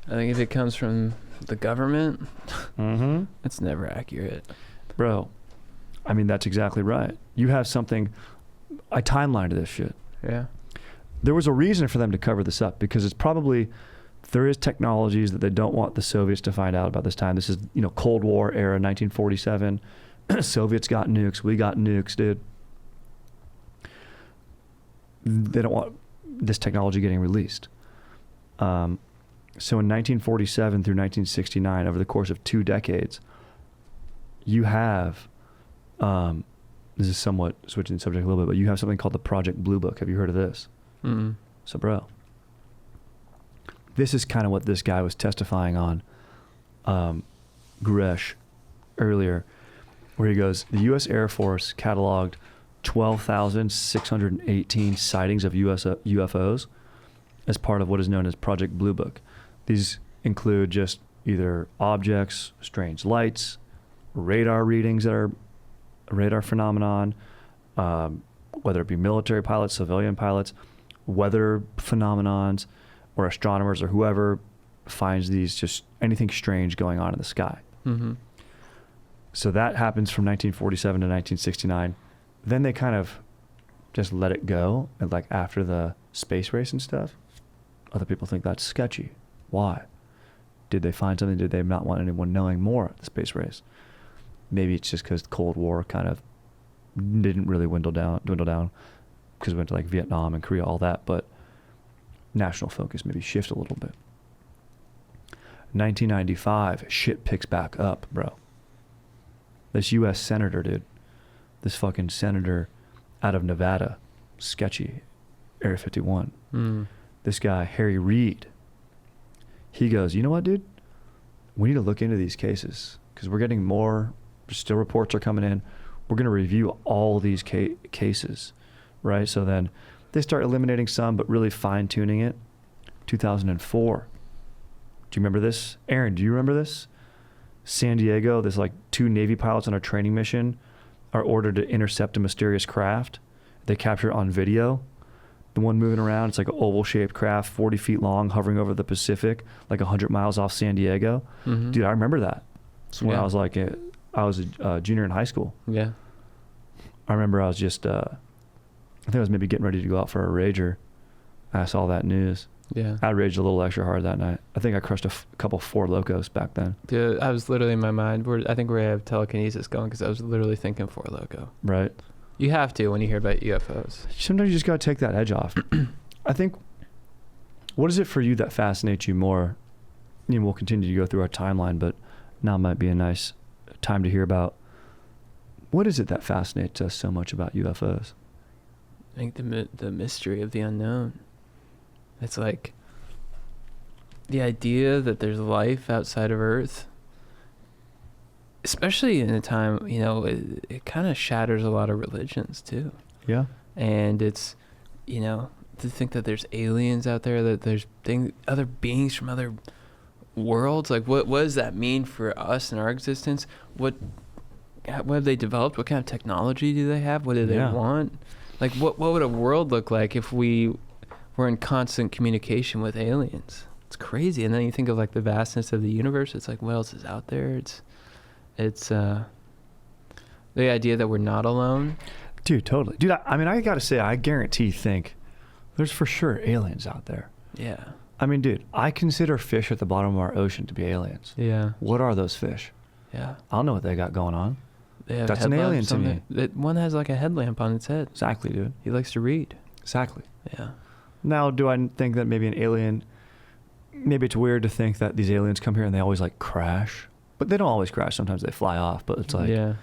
I think if it comes from the government, it's never accurate. Bro, I mean, that's exactly right. You have something, I timelined this shit. Yeah. There was a reason for them to cover this up because it's probably, there is technologies that they don't want the Soviets to find out about this time. This is, Cold War era, 1947. Soviets got nukes. We got nukes, dude. They don't want this technology getting released. So in 1947 through 1969, over the course of 2 decades, you have, this is somewhat switching the subject a little bit, but you have something called the Project Blue Book. Have you heard of this? So, bro, this is kind of what this guy was testifying on, Gresh, earlier, where he goes, the U.S. Air Force cataloged 12,618 sightings of UFOs as part of what is known as Project Blue Book. These include just either objects, strange lights, radar readings that are a radar phenomenon, whether it be military pilots, civilian pilots, weather phenomenons, or astronomers, or whoever finds these, just anything strange going on in the sky. So that happens from 1947 to 1969. Then they kind of just let it go, and like after the space race and stuff, other people think that's sketchy. Why? Did they find something? Did they not want anyone knowing more of the space race? Maybe it's just because the Cold War kind of didn't really dwindle down because we went to like Vietnam and Korea, all that, but national focus maybe shift a little bit. 1995, shit picks back up, bro. This U.S. senator, dude, this fucking senator out of Nevada, sketchy, Area 51. This guy, Harry Reid, he goes, you know what, dude? We need to look into these cases because we're getting more, still reports are coming in. We're going to review all these cases. Right, so then they start eliminating some, but really fine-tuning it. 2004. Do you remember this? Aaron, do you remember this? San Diego, there's like 2 Navy pilots on a training mission are ordered to intercept a mysterious craft. They capture it on video. The one moving around, it's like an oval-shaped craft, 40 feet long, hovering over the Pacific, like 100 miles off San Diego. Dude, I remember that. So when I was like, I was a junior in high school. Yeah. I remember I was just... I think I was maybe getting ready to go out for a rager. I saw that news. Yeah. I raged a little extra hard that night. I think I crushed a couple Four Locos back then. Dude, I was literally in my mind. I think we're going to have telekinesis going because I was literally thinking Four Loco. Right. You have to when you hear about UFOs. Sometimes you just got to take that edge off. I think, what is it for you that fascinates you more? We'll continue to go through our timeline, but now might be a nice time to hear about what is it that fascinates us so much about UFOs? I think the mystery of the unknown. It's like the idea that there's life outside of Earth, especially in a time, it kind of shatters a lot of religions too. Yeah. And it's, to think that there's aliens out there, that there's other beings from other worlds. Like what does that mean for us and our existence? What have they developed? What kind of technology do they have? What do they want? Like, what would a world look like if we were in constant communication with aliens? It's crazy. And then you think of, like, the vastness of the universe. It's like, what else is out there? It's the idea that we're not alone. Dude, totally. Dude, I mean, I got to say, I guarantee think There's for sure aliens out there. Yeah. I mean, dude, I consider fish at the bottom of our ocean to be aliens. Yeah. What are those fish? Yeah. I don't know what they got going on. They have That's an alien to me. One has like a headlamp on its head. Exactly, dude. He likes to read. Exactly. Yeah. Now, do I think that maybe an alien, maybe it's weird to think that these aliens come here and they always like crash, but they don't always crash. Sometimes they fly off, but it's like, yeah.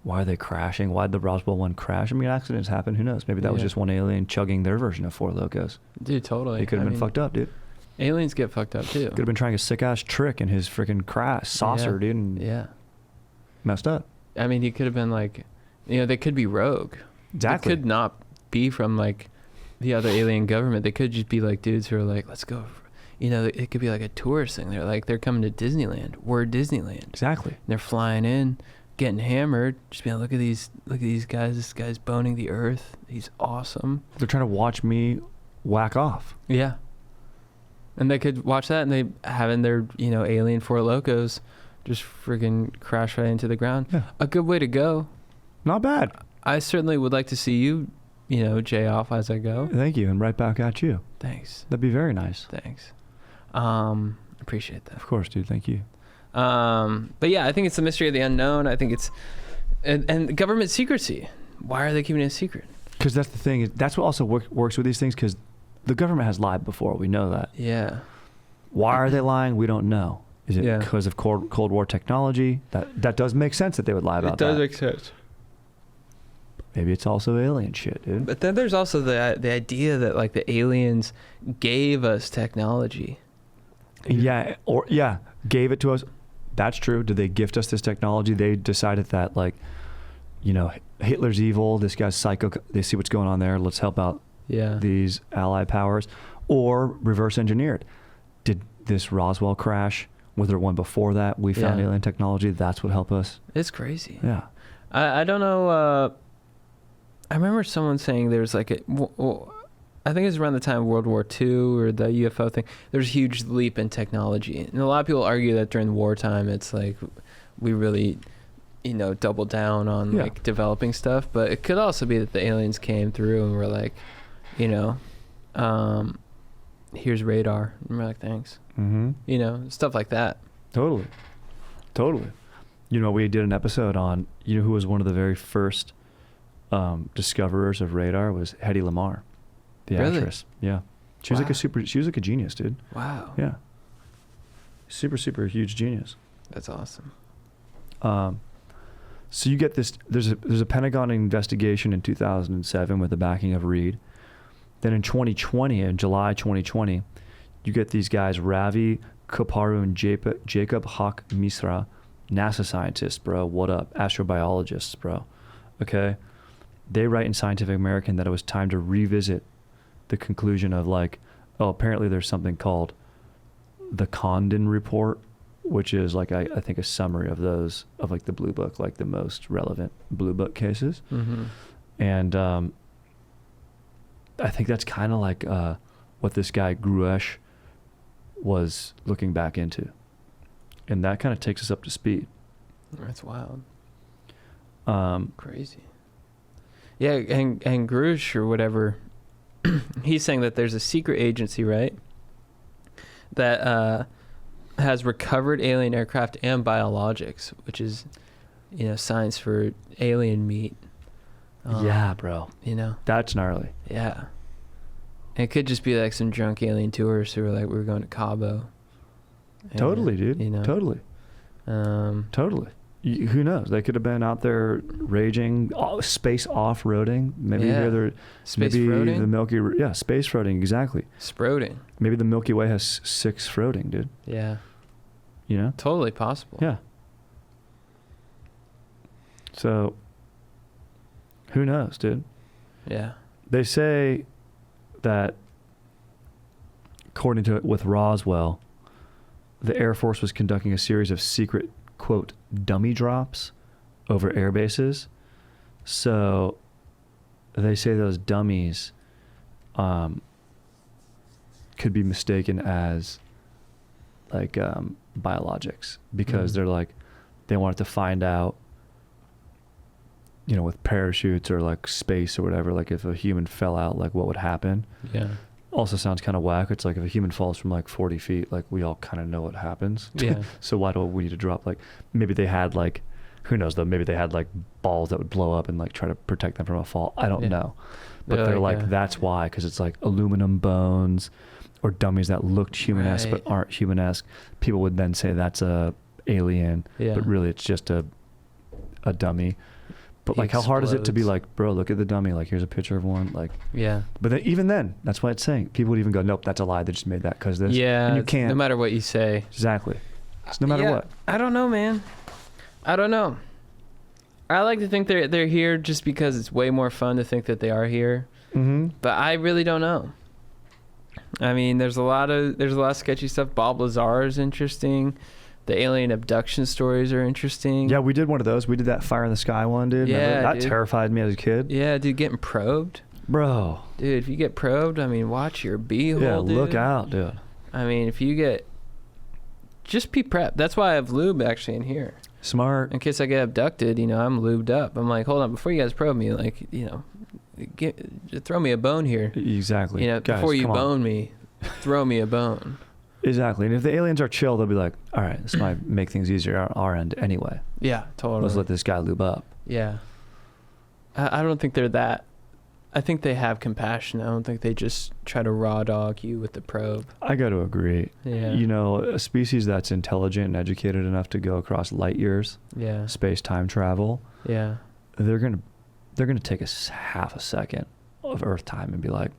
why are they crashing? Why'd the Roswell one crash? I mean, accidents happen. Who knows? Maybe that was just one alien chugging their version of Four Locos. Dude, totally. He could have been fucked up, dude. Aliens get fucked up too. Could have been trying a sick ass trick in his freaking saucer, dude, and messed up. I mean, he could have been like, they could be rogue. Exactly. They could not be from like the other alien government. They could just be like dudes who are like, let's go. It could be like a tourist thing. They're coming to Disneyland. We're Disneyland. Exactly. And they're flying in, getting hammered. Just being like, look at these guys. This guy's boning the earth. He's awesome. They're trying to watch me whack off. Yeah. And they could watch that, and they having their alien Four Locos just freaking crash right into the ground. Yeah. A good way to go. Not bad. I certainly would like to see you, jay off as I go. Thank you, and right back at you. Thanks. That'd be very nice. Thanks. Appreciate that. Of course, dude. Thank you. But yeah, I think it's the mystery of the unknown. I think it's and government secrecy. Why are they keeping it a secret? Because that's the thing. That's what also works with these things. Because the government has lied before. We know that. Yeah. Why are they lying? We don't know. Is it because of Cold War technology? That does make sense that they would lie about that. It does make sense. Maybe it's also alien shit, dude. But then there's also the idea that like the aliens gave us technology. Yeah, gave it to us. That's true. Did they gift us this technology? They decided that Hitler's evil. This guy's psycho. They see what's going on there. Let's help out these allied powers, or reverse engineered. Did this Roswell crash? Was there one before that? We found alien technology. That's what helped us. It's crazy. Yeah. I don't know. I remember someone saying there's like I think it was around the time of World War II or the UFO thing. There's a huge leap in technology. And a lot of people argue that during wartime, it's like we really, double down on like developing stuff. But it could also be that the aliens came through and were like, here's radar. And we're like, thanks. Mm-hmm. Stuff like that. Totally. We did an episode on, who was one of the very first discoverers of radar was Hedy Lamarr, the actress. Yeah. She was she was like a genius, dude. Wow. Yeah. Super, super huge genius. That's awesome. So you get this, there's a Pentagon investigation in 2007 with the backing of Reed. Then in 2020, in July 2020, you get these guys, Ravi Kaparu and Jacob Hawk Misra, NASA scientists, bro. What up? Astrobiologists, bro. Okay. They write in Scientific American that it was time to revisit the conclusion of apparently there's something called the Condon Report, which is I think a summary of those, of the Blue Book, the most relevant Blue Book cases. Mm-hmm. And I think that's kind of what this guy Gruesh was looking back into. And that kind of takes us up to speed. That's wild. Crazy. Yeah, and Gruesh or whatever, he's saying that there's a secret agency, right, that has recovered alien aircraft and biologics, which is, science for alien meat. Yeah, bro. That's gnarly. Yeah. And it could just be some drunk alien tourists who were we're going to Cabo. And, totally, dude. Totally. Totally. Who knows? They could have been out there raging, space off-roading. Maybe they're space maybe froating? the Milky space froating, exactly. Sproating. Maybe the Milky Way has 6 froating, dude. Yeah. Totally possible. Yeah. So, who knows, dude? Yeah. They say that, according to with Roswell, the Air Force was conducting a series of secret, quote, dummy drops over air bases. So they say those dummies could be mistaken as biologics, because they're they wanted to find out you know, with parachutes or like space or whatever, like if a human fell out, like what would happen. Yeah. Also sounds kind of whack. It's like if a human falls from like 40 feet, like we all kind of know what happens. Yeah. So why do we need to drop, like, maybe they had like, who knows though, maybe they had like balls that would blow up and like try to protect them from a fall. I don't know. But they're like, that's why, because it's like aluminum bones or dummies that looked human-esque but aren't human-esque. People would then say that's a alien, but really it's just a dummy. But like, how hard is it to be like, bro, look at the dummy, like here's a picture of one, like, but then, even then, that's why it's saying, people would even go, nope, that's a lie, they just made that because this. And you can't, no matter what you say. Exactly. It's no matter what. I don't know, man. I don't know. I like to think they're here just because it's way more fun to think that they are here. But I really don't know. I mean, there's a lot of sketchy stuff. Bob Lazar is interesting. The alien abduction stories are interesting. Yeah, we did one of those. We did that Fire in the Sky one, dude. Yeah, that terrified me as a kid. Yeah, dude, getting probed. Bro. Dude, if you get probed, I mean, watch your beehole, yeah, dude. Look out, dude. I mean, if you get... Just be prepped. That's why I have lube actually in here. Smart. In case I get abducted, you know, I'm lubed up. I'm like, hold on, before you guys probe me, like, you know, throw me a bone here. Exactly. You know, guys, before you bone me, throw me a bone. Exactly. And if the aliens are chill, they'll be like, all right, this might make things easier on our end anyway. Yeah, totally. Let's let this guy lube up. Yeah. I don't think they're that. I think they have compassion. I don't think they just try to raw dog you with the probe. I got to agree. Yeah. You know, a species that's intelligent and educated enough to go across light years, space-time travel, they're gonna take half a second of Earth time and be like,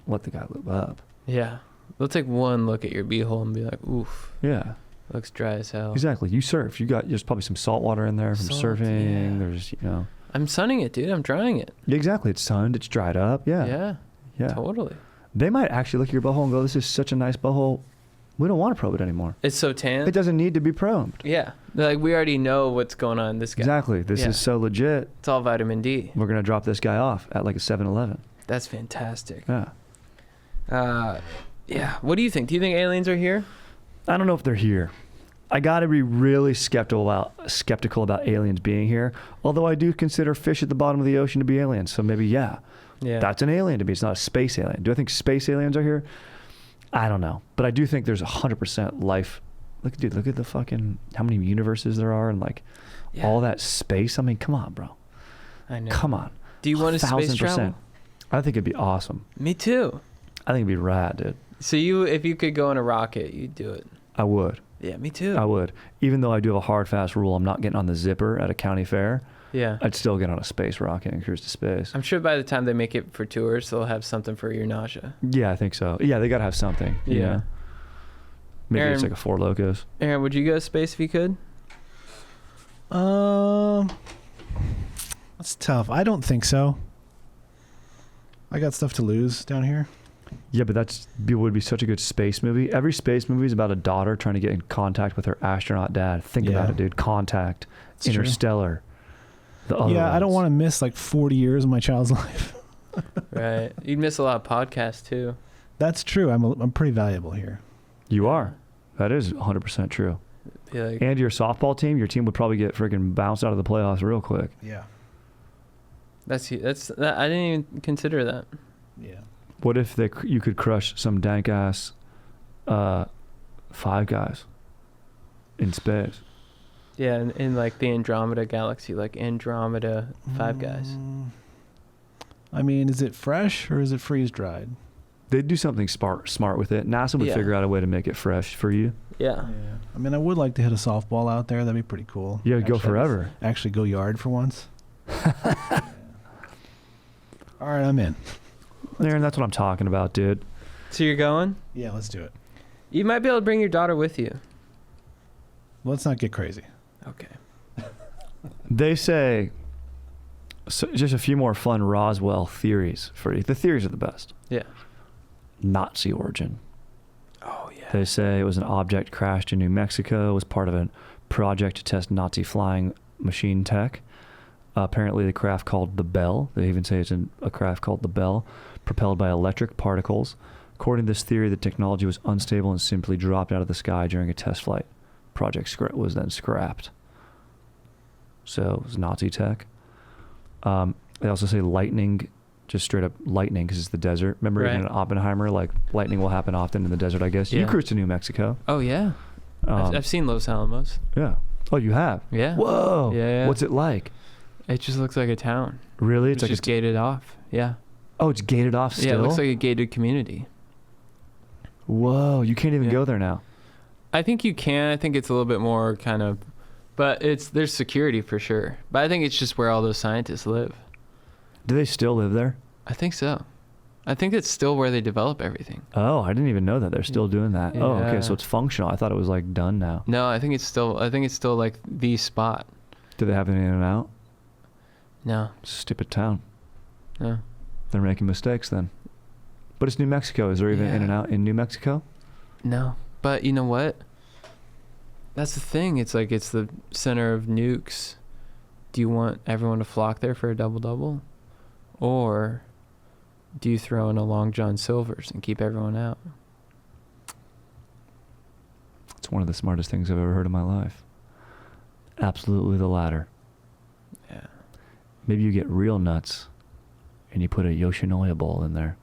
let the guy lube up. Yeah. They'll take one look at your beehole and be like, oof. Yeah. Looks dry as hell. Exactly. You surf. There's probably some salt water in there from surfing. Yeah. There's, you know. I'm sunning it, dude. I'm drying it. Exactly. It's sunned. It's dried up. Yeah. Yeah. Yeah. Totally. They might actually look at your butthole and go, this is such a nice butthole. We don't want to probe it anymore. It's so tan. It doesn't need to be probed. Yeah. They're like, we already know what's going on in this guy. Exactly. This is so legit. It's all vitamin D. We're going to drop this guy off at like a 7-Eleven. That's fantastic. Yeah. Yeah. What do you think? Do you think aliens are here? I don't know if they're here. I got to be really skeptical about aliens being here. Although I do consider fish at the bottom of the ocean to be aliens. So maybe, that's an alien to me. It's not a space alien. Do I think space aliens are here? I don't know. But I do think there's 100% life. Look at the fucking, how many universes there are and like all that space. I mean, come on, bro. I know. Come on. Do you want to space travel? I think it'd be awesome. Me too. I think it'd be rad, dude. So if you could go on a rocket, you'd do it? I would. Yeah, me too. I would. Even though I do have a hard, fast rule, I'm not getting on the zipper at a county fair. Yeah. I'd still get on a space rocket and cruise to space. I'm sure by the time they make it for tours, they'll have something for your nausea. Yeah, I think so. Yeah, they got to have something. Yeah. Maybe Aaron, it's like a Four Locos. Aaron, would you go to space if you could? That's tough. I don't think so. I got stuff to lose down here. Yeah, but would be such a good space movie. Every space movie is about a daughter trying to get in contact with her astronaut dad. Think about it, dude. Contact. It's Interstellar. I don't want to miss like 40 years of my child's life. Right. You'd miss a lot of podcasts too. That's true. I'm pretty valuable here. You are. That is 100% true. Yeah, and your softball team, your team would probably get freaking bounced out of the playoffs real quick. Yeah. I didn't even consider that. Yeah. What if you could crush some dank ass Five Guys in space? Yeah, in like the Andromeda galaxy, like Andromeda Five Guys. I mean, is it fresh or is it freeze dried? They'd do something smart with it. NASA would figure out a way to make it fresh for you. Yeah. I mean, I would like to hit a softball out there. That'd be pretty cool. Yeah, go forever. Actually go yard for once. All right, I'm in. Aaron, that's what I'm talking about, dude. So you're going? Yeah, let's do it. You might be able to bring your daughter with you. Let's not get crazy. Okay. They say, so just a few more fun Roswell theories for you. The theories are the best. Yeah. Nazi origin. Oh, yeah. They say it was an object crashed in New Mexico. It was part of a project to test Nazi flying machine tech. Apparently the craft called the Bell, they even say it's a craft called the Bell, propelled by electric particles. According to this theory, the technology was unstable and simply dropped out of the sky during a test flight. Project was then scrapped. So it was Nazi tech. They also say lightning, just straight up lightning, because it's the desert. Remember Right. even in Oppenheimer, like lightning will happen often in the desert, I guess. You Yeah. cruise to New Mexico. Oh yeah, Um, I've seen Los Alamos. yeah. Oh, you have? Yeah. Whoa. Yeah. What's it like? It just looks like a town. Really? It's like just gated off. Yeah. oh, it's gated off still? Yeah, it looks like a gated community. Whoa, you can't even Yeah. go there now. I think you can. I think it's a little bit more kind of, but there's security for sure. But I think it's just where all those scientists live. Do they still live there? I think so. I think it's still where they develop everything. Oh, I didn't even know that. They're still doing that. Oh, okay, Yeah. so it's functional. I thought it was like done now. No, I think it's still like the spot. Do they have an in and out? No. Stupid town. No. They're making mistakes then. But it's New Mexico. Is there even in and Yeah. out in New Mexico? No. But you know what? That's the thing. It's like it's the center of nukes. Do you want everyone to flock there for a double-double? Or do you throw in a Long John Silver's and keep everyone out? It's one of the smartest things I've ever heard in my life. Absolutely the latter. Yeah. Maybe you get real nuts and you put a Yoshinoya bowl in there.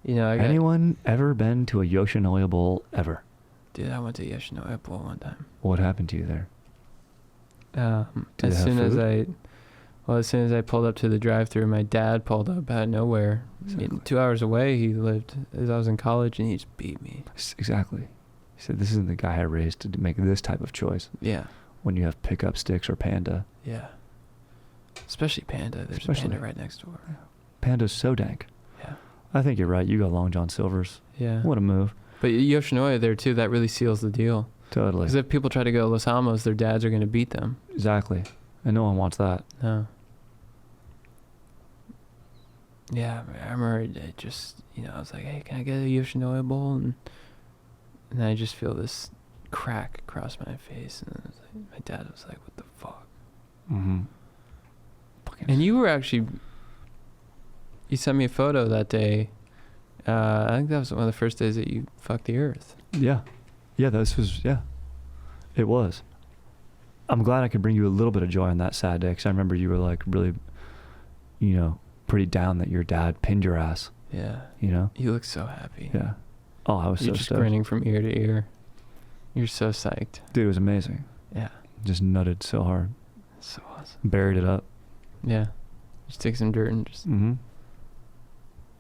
You know, Anyone ever been to a Yoshinoya bowl ever? Dude, I went to Yoshinoya Bowl one time. What happened to you there? Did As they have soon as food? as soon as I pulled up to the drive-thru, my dad pulled up out of nowhere. Exactly. 2 hours away, he lived as I was in college, and he just beat me. Exactly. He said, this isn't the guy I raised to make this type of choice. Yeah, When you have pickup sticks or Panda. yeah. Especially Panda. There's a Especially. Panda right next door. Panda's so dank. Yeah, I think you're right. You go Long John Silver's. yeah. What a move. But Yoshinoya there too. That really seals the deal. Totally. Because if people try to go to Los Alamos, their dads are going to beat them. Exactly. And no one wants that. No. Yeah, I remember it just, I was like, hey, can I get a Yoshinoya bowl? And I just feel this crack across my face. And I was like, my dad was like, what the fuck? Mm-hmm. And you were actually, you sent me a photo that day. I think that was one of the first days that you fucked the earth. Yeah. Yeah, it was. I'm glad I could bring you a little bit of joy on that sad day, because I remember you were like really, pretty down that your dad pinned your ass, Yeah. You look so happy. Yeah. Oh, I was You're so just stoked. grinning from ear to ear. You're so psyched. Dude, it was amazing. Yeah. Just nutted so hard. So awesome. Buried it up. Yeah. Just take some dirt and just... Mm-hmm.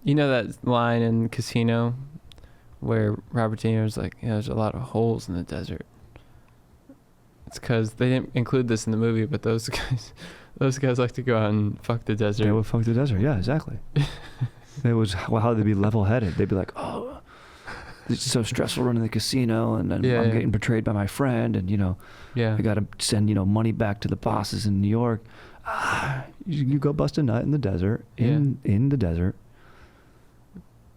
You know that line in Casino where Robert De Niro's like, there's a lot of holes in the desert. It's because they didn't include this in the movie, but those guys like to go out and fuck the desert. They would fuck the desert. Yeah, exactly. It was how they'd be level-headed. They'd be like, oh, it's so stressful running the casino, and then I'm getting betrayed by my friend, and, I got to send, money back to the bosses in New York. You go bust a nut in the desert, in the desert,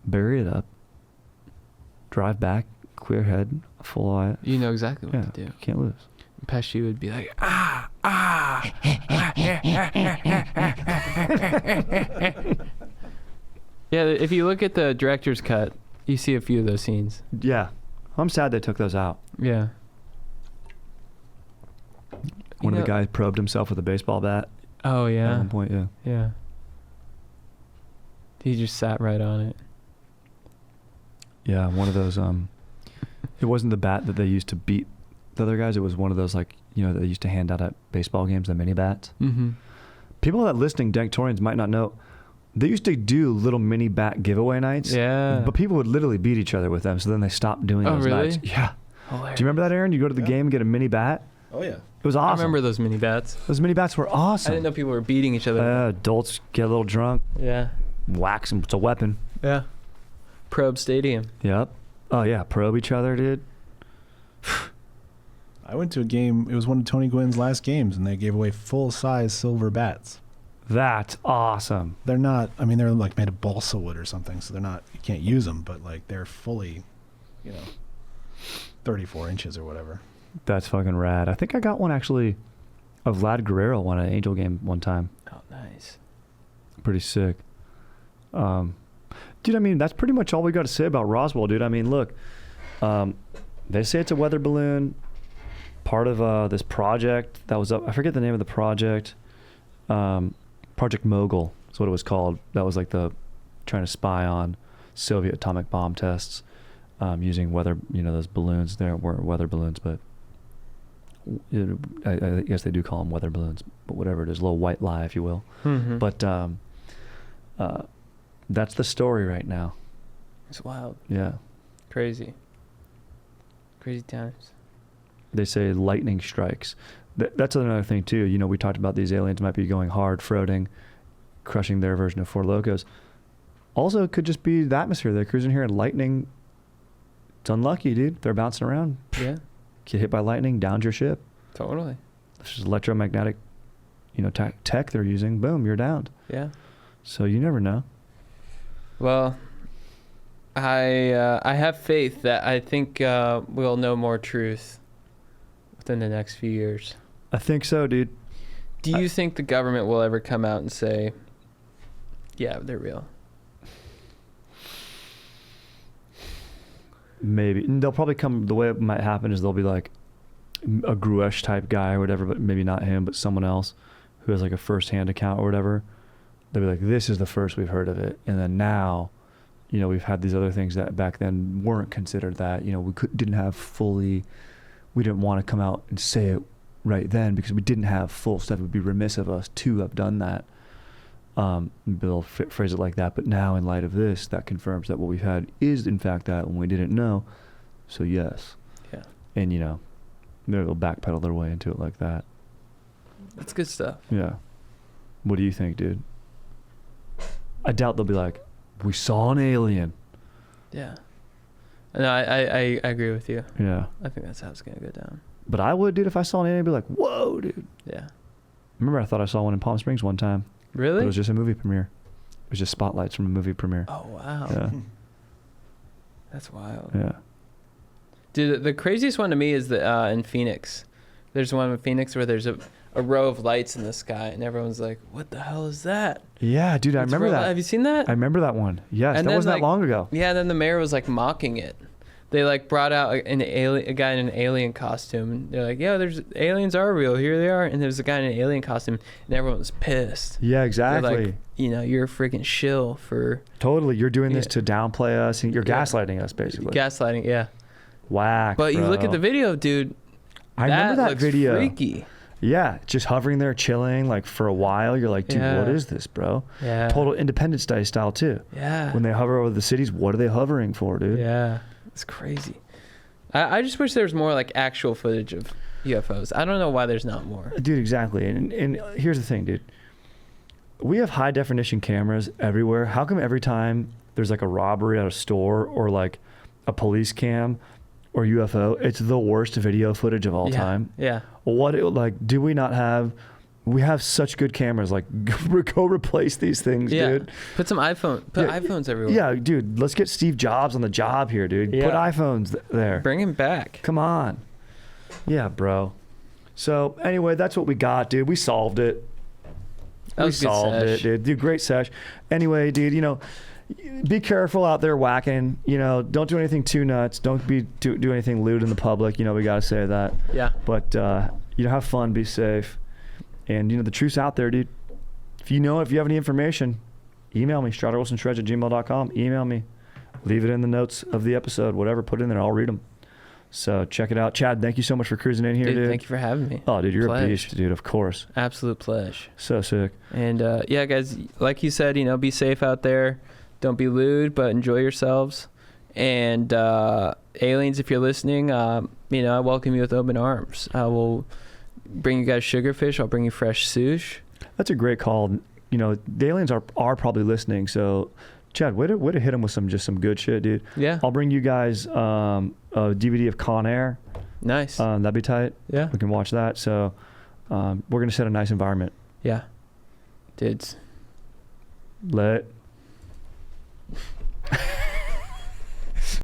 bury it up, drive back, clear head, full eye. You know exactly what to do. You can't lose. Pesci would be like, Yeah, if you look at the director's cut, you see a few of those scenes. Yeah. I'm sad they took those out. Yeah. When the guy probed himself with a baseball bat. Oh, yeah. At one point, yeah. Yeah. He just sat right on it. Yeah, one of those, it wasn't the bat that they used to beat the other guys. It was one of those, like, they used to hand out at baseball games, the mini bats. Mm-hmm. People that listening, Danktorians, might not know, they used to do little mini bat giveaway nights. Yeah. But people would literally beat each other with them, so then they stopped doing those really? nights. Yeah. Hilarious. Do you remember that, Aaron? You go to the game and get a mini bat? Oh, yeah. It was awesome. I remember those mini bats. Those mini bats were awesome. I didn't know people were beating each other. Adults get a little drunk, Yeah. wax them. It's a weapon. Yeah. Probe Stadium. Yep. Oh, yeah. Probe each other, dude. I went to a game. It was one of Tony Gwynn's last games, and they gave away full-size silver bats. That's awesome. They're not, they're like made of balsa wood or something, so they're not, you can't use them, but like they're fully, 34 inches or whatever. That's fucking rad. I think I got one actually of Vlad Guerrero won an Angel game one time. Oh, nice. Pretty sick. Dude, that's pretty much all we got to say about Roswell, dude. Look, they say it's a weather balloon. part of this project that was up. I forget the name of the project. Project Mogul is what it was called. That was like trying to spy on Soviet atomic bomb tests using weather. Those balloons. There weren't weather balloons, but I guess they do call them weather balloons. But whatever it is, a little white lie, if you will. Mm-hmm. But that's the story right now. It's wild. Yeah. Crazy times. They say lightning strikes. That's another thing too. We talked about these aliens might be going hard, throating, crushing their version of Four Locos. Also, it could just be the atmosphere. They're cruising here and lightning. It's unlucky, dude. They're bouncing around. Yeah. Get hit by lightning, downs your ship. Totally. This is electromagnetic, tech they're using. Boom, you're downed. Yeah. So you never know. Well, I have faith that I think we'll know more truth within the next few years. I think so, dude. Do you think the government will ever come out and say, yeah, they're real? Maybe. And they'll probably come, the way it might happen is they'll be like a Gruesh type guy or whatever, but maybe not him, but someone else who has like a first-hand account or whatever. They'll be like, this is the first we've heard of it. And then now, we've had these other things that back then weren't considered that. We didn't want to come out and say it right then because we didn't have full stuff. It would be remiss of us to have done that. They'll phrase it like that. But now in light of this, that confirms that what we've had is in fact that when we didn't know. So yes. Yeah. And maybe they'll backpedal their way into it like that. That's good stuff. Yeah. What do you think, dude? I doubt they'll be like, we saw an alien. Yeah. No, I agree with you. Yeah. I think that's how it's going to go down. But I would, dude, if I saw an alien, I'd be like, whoa, dude. Yeah. Remember, I thought I saw one in Palm Springs one time. Really? But it was just a movie premiere. It was just spotlights from a movie premiere. Oh, wow. Yeah. That's wild. Yeah. Dude, the craziest one to me is in Phoenix. There's one in Phoenix where there's a row of lights in the sky, and everyone's like, what the hell is that? Yeah, dude, I remember that. Have you seen that? I remember that one. Yes, And that then, wasn't that long ago. Yeah, then the mayor was like mocking it. They like brought out a guy in an alien costume. And they're like, yeah, there's aliens are real. Here they are. And there's a guy in an alien costume, and everyone was pissed. Yeah, exactly. They're like, you're a freaking shill for... Totally, you're doing this to downplay us, and you're gaslighting us, basically. Gaslighting, yeah. Whack, But bro. you look at the video, dude. I remember that looks video. Freaky. Yeah, just hovering there, chilling, like for a while. You're like, dude, what is this, bro? Yeah. Total Independence Day style too. Yeah. When they hover over the cities, what are they hovering for, dude? Yeah, it's crazy. I just wish there was more like actual footage of UFOs. I don't know why there's not more. Dude, exactly. And here's the thing, dude. We have high definition cameras everywhere. How come every time there's like a robbery at a store or like a police cam or UFO, it's the worst video footage of all time? Yeah. Do we not have... We have such good cameras. Like, go replace these things, dude. Put some iPhones everywhere. Yeah, dude. Let's get Steve Jobs on the job here, dude. Yeah. Put iPhones there. Bring him back. Come on. Yeah, bro. So anyway, that's what we got, dude. We solved it. That was a good sesh. Dude. Dude, great sesh. Anyway, dude, be careful out there whacking. Don't do anything too nuts. Don't do anything lewd in the public. We got to say that. Yeah. But, have fun. Be safe. And, the truth's out there, dude. If you have any information, email me, StriderWilsonShreds@gmail.com. Email me. Leave it in the notes of the episode, whatever. Put it in there. I'll read them. So check it out. Chad, thank you so much for cruising in here, dude. Thank you for having me. Oh, dude, you're a beast, dude, of course. Absolute pleasure. So sick. And, yeah, guys, like you said, be safe out there. Don't be lewd, but enjoy yourselves. And aliens, if you're listening, I welcome you with open arms. I will bring you guys sugarfish. I'll bring you fresh sushi. That's a great call. The aliens are probably listening. So, Chad, way to hit them with some good shit, dude. Yeah. I'll bring you guys a DVD of Con Air. Nice. That'd be tight. Yeah. We can watch that. So, we're gonna set a nice environment. Yeah. Dudes. Lit.